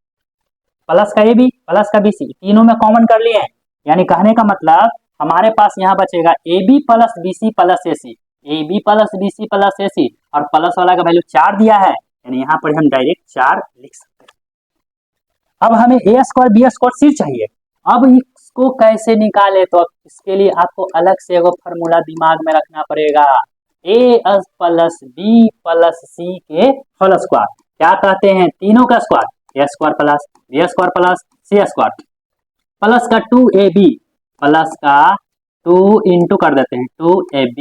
प्लस का ए बी प्लस का बी सी तीनों में कॉमन कर लिए हैं, यानी कहने का मतलब हमारे पास यहाँ बचेगा A B plus B C plus A C, A B plus B C plus A C, और प्लस वाला का वैल्यू 4 दिया है, यानी यहाँ पर हम डायरेक्ट 4 लिख सकते हैं। अब हमें ए स्क्वायर बी स्क्वायर सी चाहिए, अब इसको कैसे निकाले? तो इसके लिए आपको अलग से एगो फॉर्मूला दिमाग में रखना पड़ेगा, A plus B plus C के होल स्क्वायर, क्या कहते हैं? तीनों का square, A square plus B square plus C square plus का 2ab प्लस का 2 इंटू कर देते हैं 2ab,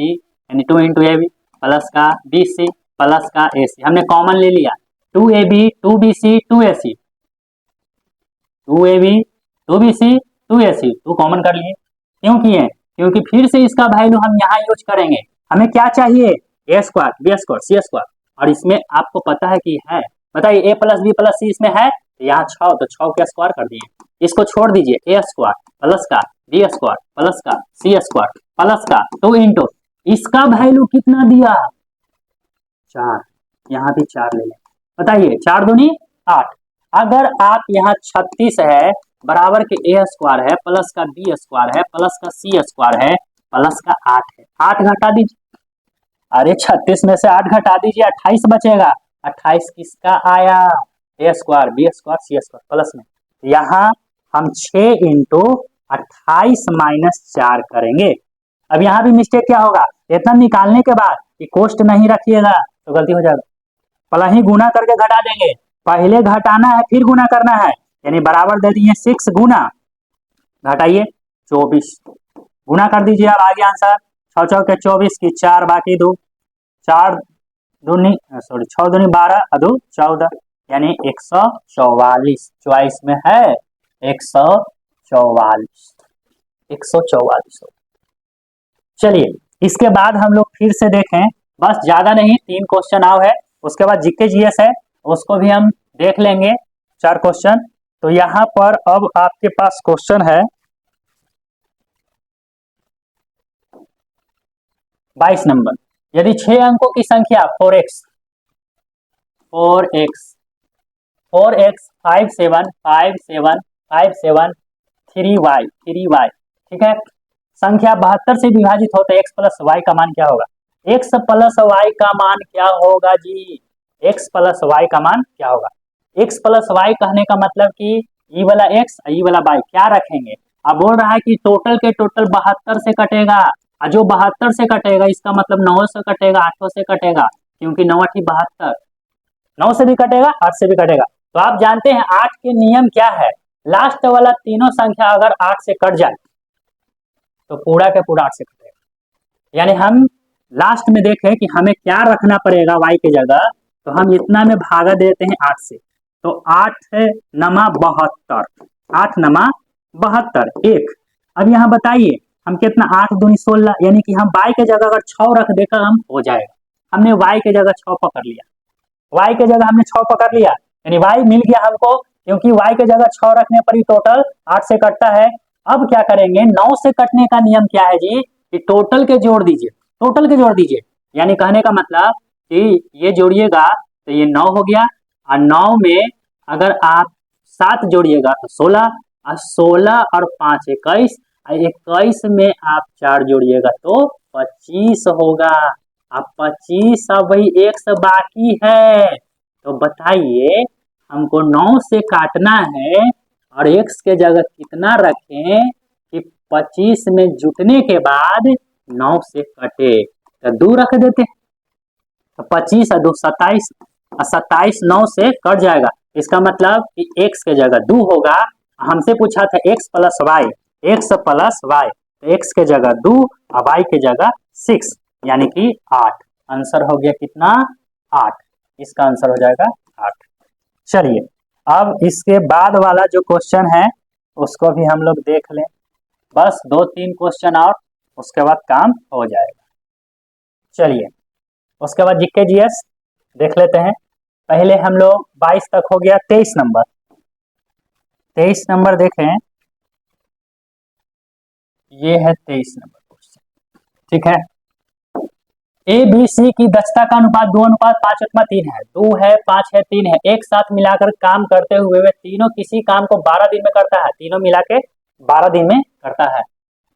यानी 2 इंटू ए बी प्लस का बी सी प्लस का ए सी, हमने कॉमन ले लिया 2ab 2bc 2ac, 2ab 2bc 2ac, 2 common कर लिए। क्यों किए? क्योंकि फिर से इसका वैल्यू हम यहाँ यूज करेंगे। हमें क्या चाहिए? ए स्क्वायर बी स्क्वायर सी स्क्वायर, और इसमें आपको पता है कि है, बताइए ए प्लस बी प्लस सी इसमें है, तो यहाँ 6, तो 6 के स्क्वायर कर दिए, इसको छोड़ दीजिए, ए स्क्वायर प्लस का बी स्क्वायर प्लस का सी स्क्वायर प्लस का 2 इंटू इसका वैल्यू कितना दिया? 4, यहाँ भी 4 ले लें, बताइए 4 दूनी 8। अगर आप यहाँ 36 है बराबर के ए स्क्वायर है प्लस का बी स्क्वायर है प्लस का सी स्क्वायर है प्लस का 8 है, 8 घटा दीजिए, अरे 36 में से 8 घटा दीजिए, 28 बचेगा। 28 किसका आया? ए स्क्वायर बी स्क्वायर सी स्क्वायर प्लस में, यहाँ हम 6 इंटू 28 माइनस 4 करेंगे। अब यहाँ भी मिस्टेक क्या होगा? इतना निकालने के बाद कि कोष्ट नहीं रखिएगा तो गलती हो जाएगा, पहले ही गुना करके घटा देंगे, पहले घटाना है फिर गुना करना है, यानी बराबर दे दिए 6 गुना घटाइए 24, गुना कर दीजिए। अब आगे आंसर 6 चौक के 24 की 4 बाकी 2, 4 दूनी 6 दूनी 12 अदू 14, यानी 144, चॉइस में है 144, 144। चलिए इसके बाद हम लोग फिर से देखें, बस ज्यादा नहीं 3 क्वेश्चन आओ है, उसके बाद जीके जीएस है, उसको भी हम देख लेंगे 4 क्वेश्चन। तो यहाँ पर अब आपके पास क्वेश्चन है 22 नंबर, यदि 6 अंकों की संख्या 4x 5 7 5 7 5 7 3y, ठीक है, संख्या 72 से विभाजित होते x प्लस वाई का मान क्या होगा? x प्लस वाई का मान क्या होगा जी? x प्लस वाई का मान क्या होगा? x प्लस वाई कहने का मतलब कि ई वाला x ई वाला y क्या रखेंगे? अब बोल रहा है कि टोटल के टोटल 72 से कटेगा, और जो 72 से कटेगा इसका मतलब 9 से कटेगा, 8 से कटेगा, क्योंकि 9 8 72, 9 से भी कटेगा 8 से भी कटेगा। तो आप जानते हैं 8 के नियम क्या है, लास्ट वाला तीनों संख्या अगर 8 से कट जाए तो पूरा के पूरा 8 से कटेगा। यानी हम लास्ट में देखें कि हमें क्या रखना पड़ेगा y के जगह, तो हम इतना में भागा देते हैं 8 से, तो 8 नमा 72, 8 नमा 72 1। अब यहाँ बताइए हम कितना, 8 दूनी 16, यानी कि हम y के जगह अगर 6 रख देकर हम हो जाएगा। हमने y के जगह 6 पकड़ लिया, y के जगह हमने 6 पकड़ लिया, यानी y मिल गया हमको, क्योंकि y के जगह 6 रखने पर ही टोटल 8 से कटता है। अब क्या करेंगे, 9 से कटने का नियम क्या है जी? कि टोटल के जोड़ दीजिए, टोटल के जोड़ दीजिए, यानी कहने का मतलब कि ये जोड़िएगा तो ये 9 हो गया, और 9 में अगर आप 7 जोड़िएगा तो 16, और 16 और 5 21, और 21 में आप 4 जोड़िएगा तो 25 होगा। अब 25 अब वही एक से बाकी है, तो बताइए हमको 9 से काटना है और x के जगह कितना रखें कि 25 में जुटने के बाद 9 से कटे, तो 2 रख देते, तो 25 और 2 27, और 27 9 से कट जाएगा, इसका मतलब कि x के जगह 2 होगा। हमसे पूछा था x plus Y, X plus Y, तो एक्स के जगह 2 और वाई के जगह 6 यानी कि 8। आंसर हो गया कितना? 8। इसका आंसर हो जाएगा 8। चलिए अब इसके बाद वाला जो क्वेश्चन है उसको भी हम लोग देख लें, बस 2-3 क्वेश्चन और, उसके बाद काम हो जाएगा। चलिए उसके बाद जीके जीएस देख लेते हैं। पहले हम लोग 22 तक हो गया, 23 नंबर। 23 नंबर देखें, ये है 23 नंबर क्वेश्चन, ठीक है। ए बी सी की दक्षता का अनुपात 2:5:3 है। 2 है, 5 है, 3 है। एक साथ मिलाकर काम करते हुए वे तीनों किसी काम को 12 दिन में करता है। तीनों मिला के 12 दिन में करता है।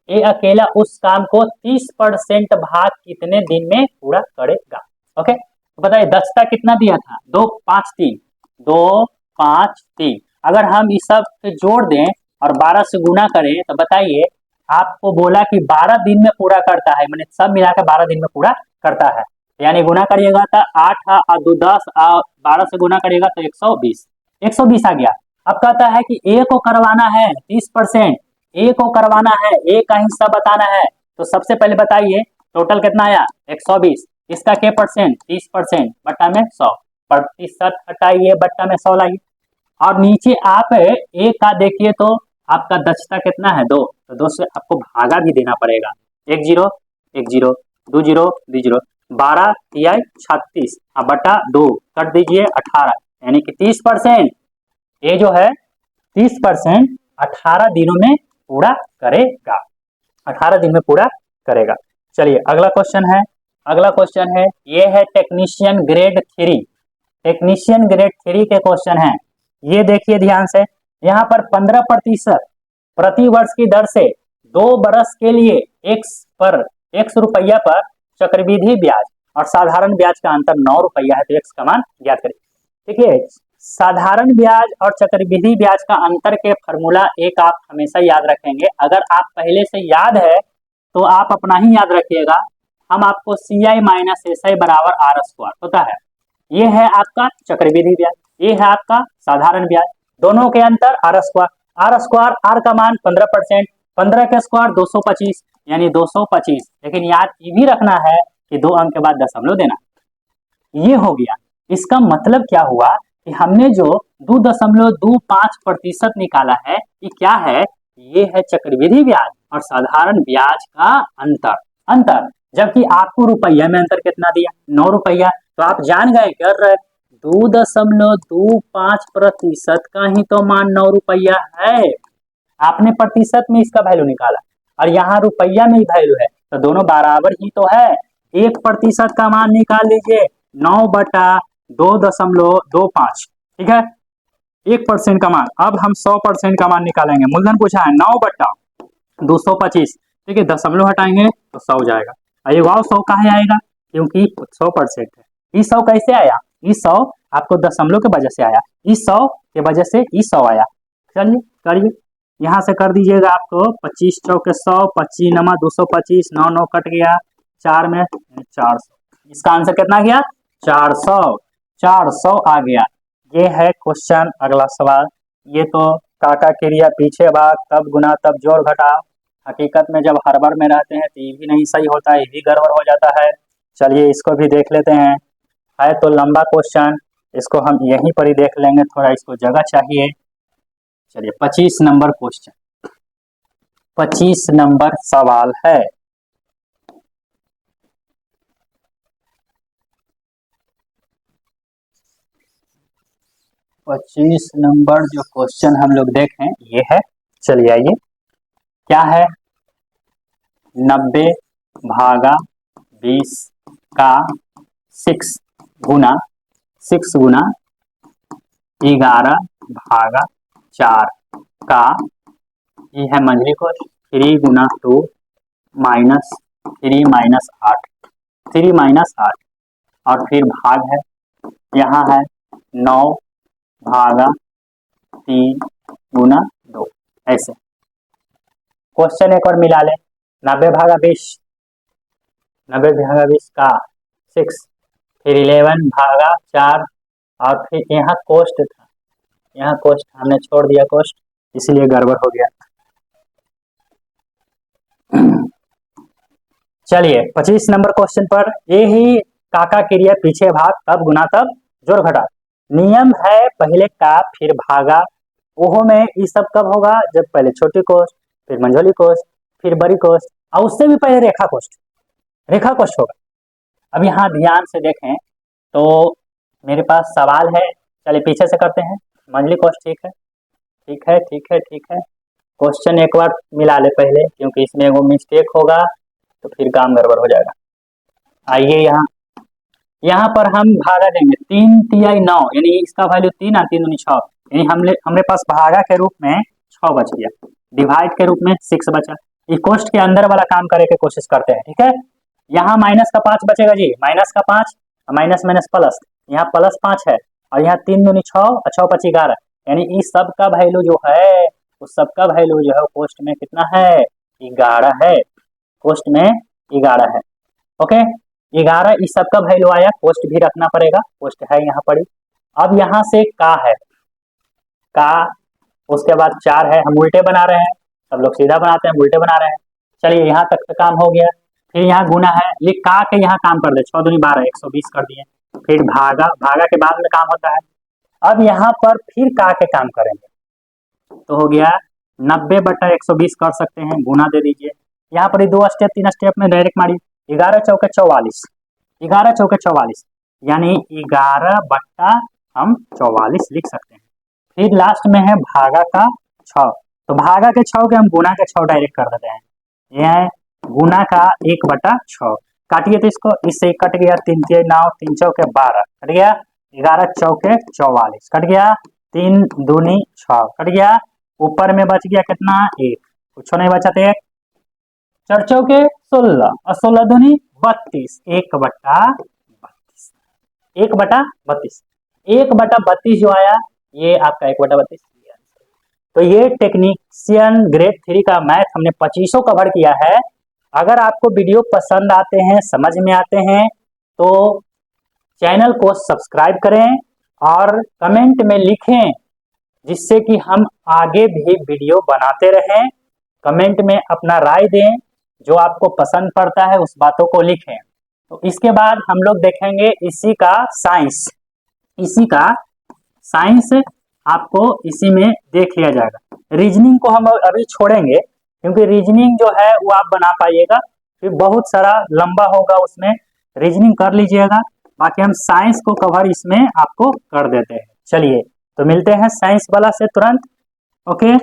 ए अकेला उस काम को 30% भाग कितने दिन में पूरा करेगा? ओके, तो बताइए दक्षता कितना दिया था? 2 5 3, 2 5 3। अगर हम इस सब से जोड़ दें और 12 से गुना करें तो बताइए, आपको बोला कि 12 दिन में पूरा करता है, मैंने सब मिलाकर 12 दिन में पूरा करता है, यानी गुना करिएगा तो 8 और 2 10 और 12 से गुना करिएगा तो 120। 120 आ गया। अब कहता है कि ए को करवाना है 30%, ए को करवाना है, ए का हिस्सा बताना है, तो सबसे पहले बताइए टोटल कितना आया? 120। इसका क्या परसेंट? 30% बट्टा में 100, प्रतिशत हटाइए बट्टा में 100 लाइए, और नीचे आप ए का देखिए तो आपका दक्षता कितना है? 2, तो 2 से आपको भागा भी देना पड़ेगा। 1 0 1 0 2 0 2 0, 12 या 36 बटा 2 कर दीजिए 18, यानी कि 30%। ये जो है 30% 18 दिनों में पूरा करेगा। 18 दिन में पूरा करेगा। चलिए अगला क्वेश्चन है। अगला क्वेश्चन है, ये है टेक्नीशियन ग्रेड 3। टेक्नीशियन ग्रेड 3 के क्वेश्चन है। ये देखिए ध्यान से, यहाँ पर 15% प्रति वर्ष की दर से 2 बरस के लिए x रुपया पर चक्रवृद्धि ब्याज और साधारण ब्याज का अंतर 9 रुपया है, तो x का मान ज्ञात करें। देखिए साधारण ब्याज और चक्रवृद्धि ब्याज का अंतर के फॉर्मूला एक आप हमेशा याद रखेंगे। अगर आप पहले से याद है तो आप अपना ही याद रखिएगा। हम आपको CI माइनस SI बराबर R² होता है। ये है आपका चक्रवृद्धि ब्याज, ये है आपका साधारण ब्याज, दोनों के अंतर R²। R² R का मान 15%, 15 के स्क्वायर 225 यानी 225। लेकिन याद ये भी रखना है कि 2 अंक के बाद दशमलव देना। ये हो गया। इसका मतलब क्या हुआ कि हमने जो 2.25% निकाला है, ये क्या है? ये है चक्रवृद्धि ब्याज और साधारण ब्याज का अंतर। जबकि आपको रुपया में अंतर कितना दिया? 9 रुपया। तो आप जान गए कर 2.25% का ही तो मान 9 रुपया है। आपने प्रतिशत में इसका वैल्यू निकाला और यहाँ रुपया में ही वैल्यू है, तो दोनों बराबर ही तो है। 1% का मान निकाल लीजिए, 9/2.25, ठीक है। 1% का मान। अब हम 100% का मान निकालेंगे। मूलधन पूछा है 9/225, ठीक है। दशमलव हटाएंगे तो 100 जाएगा। ये वाव 100 कहाँ आएगा? क्योंकि 100% है। इस 100 कैसे आया? इस 100 आपको दशमलव के वजह से आया, इस 100 के वजह से इस 100 आया। चलिए करिए, यहाँ से कर दीजिएगा आपको 25 चौके 100, 25 नमा 225, 9 9 कट गया, 4 में 400। इसका आंसर कितना गया? 400। 400 आ गया। ये है क्वेश्चन। अगला सवाल, ये तो काका क्रिया पीछे भाग तब गुना तब जोड़ घटाव। हकीकत में जब हड़बड़ में रहते हैं तो ये भी नहीं सही होता है, ये भी गड़बड़ हो जाता है। चलिए इसको भी देख लेते हैं। है तो लंबा क्वेश्चन, इसको हम यहीं पर ही देख लेंगे, थोड़ा इसको जगह चाहिए। चलिए 25 नंबर क्वेश्चन, 25 नंबर सवाल है। पच्चीस नंबर जो क्वेश्चन हम लोग देखें ये है। चलिए आइए, क्या है? 90 भागा 20 का 6 गुना 11 भागा 4 का, ये है मंझली कोश 3 गुना 2 माइनस 3 माइनस 8, 3 माइनस 8, और फिर भाग है, यहाँ है 9 भागा 3 गुना 2। ऐसे क्वेश्चन एक और मिला ले। 90 भागा 20, 90 भागा 20 का 6, फिर 11 भागा 4, और फिर यहाँ कोष्ट था, यहाँ कोष्ट हमने छोड़ दिया कोष्ट, इसलिए गड़बड़ हो गया। चलिए 25 नंबर क्वेश्चन पर, ये ही काका क्रिया पीछे भाग तब गुना तब जोड़ घटा। नियम है पहले का फिर भागा, ओहो में ये सब कब होगा, जब पहले छोटी कोष्ठ फिर मंझोली कोष्ठ फिर बड़ी कोष्ठ और उससे भी पहले रेखा कोष्ठ, रेखा कोष्ठ होगा। अब यहाँ ध्यान से देखें तो मेरे पास सवाल है, चलिए पीछे से करते हैं। मंझली कोष्ठ ठीक है, ठीक है, ठीक है, ठीक है। क्वेश्चन एक बार मिला ले पहले, क्योंकि इसमें वो मिस्टेक होगा तो फिर काम गड़बड़ हो जाएगा। आइए यहाँ पर हम भागा देंगे, 3 तिहाई 9, यानी इसका वैल्यू 3 और 3 दूनी 6, यानी हमरे पास भागा के रूप में 6 बच गया, डिवाइड के रूप में 6 बचा। इस कोष्ठ के अंदर वाला काम करे के कोशिश करते हैं, ठीक है। यहाँ माइनस का 5 बचेगा जी, माइनस का 5, माइनस माइनस प्लस, यहाँ प्लस 5 है और यहाँ 3 दूनी 6 और 6 5 11, यानी इस सब का वैल्यू जो है, उस सब का वैल्यू जो है कोष्ठ में कितना है, 11 है, कोष्ठ में 11 है। ओके, 11 इस सब का वैल्यू आया, कोष्ठ भी रखना पड़ेगा, कोष्ठ है यहाँ पड़ी। अब यहाँ से का है, का, उसके बाद 4 है, हम उल्टे बना रहे हैं, सब लोग सीधा बनाते हैं, उल्टे बना रहे हैं। चलिए यहाँ तक का काम हो गया। फिर यहाँ गुना है, लिख का के यहाँ काम कर दे, 6 दूनी 12, 120 कर दिए। फिर भागा, भागा के बाद में काम होता है। अब यहाँ पर फिर का के काम करेंगे, तो हो गया 90/120 कर सकते हैं, गुना दे दीजिए। यहाँ पर 2 स्टेप 3 स्टेप में डायरेक्ट मारिए, 11 चौके 44, 11 चौके 44, यानी 11/, हम 44 लिख सकते हैं। फिर लास्ट में है भागा का 6, तो भागा के 6 के हम गुना के 6 डायरेक्ट कर देते हैं, यह है गुना का 1/6। काटिए तो इसको, इससे कट गया, 3 तिहाई 9, 3 चौके 12 कट गया, 11 चौके 44 कट गया, 3 दूनी 6 कट गया, ऊपर में बच गया कितना, 1, कुछ नहीं बचा तो 1, 4 चौके 16 और 16 दूनी 32, 1/32, 1/32, 1/32 जो आया ये आपका 1/32। तो ये टेक्नीशियन ग्रेड 3 का मैथ हमने 25 कवर किया है। अगर आपको वीडियो पसंद आते हैं, समझ में आते हैं, तो चैनल को सब्सक्राइब करें और कमेंट में लिखें, जिससे कि हम आगे भी वीडियो बनाते रहें। कमेंट में अपना राय दें, जो आपको पसंद पड़ता है उस बातों को लिखें। तो इसके बाद हम लोग देखेंगे इसी का साइंस, इसी का साइंस आपको इसी में देख लिया जाएगा। रीजनिंग को हम अभी छोड़ेंगे, क्योंकि रीजनिंग जो है वो आप बना पाइएगा, फिर बहुत सारा लंबा होगा, उसमें रीजनिंग कर लीजिएगा। बाकी हम साइंस को कवर इसमें आपको कर देते हैं। चलिए तो मिलते हैं साइंस वाला से तुरंत। ओके।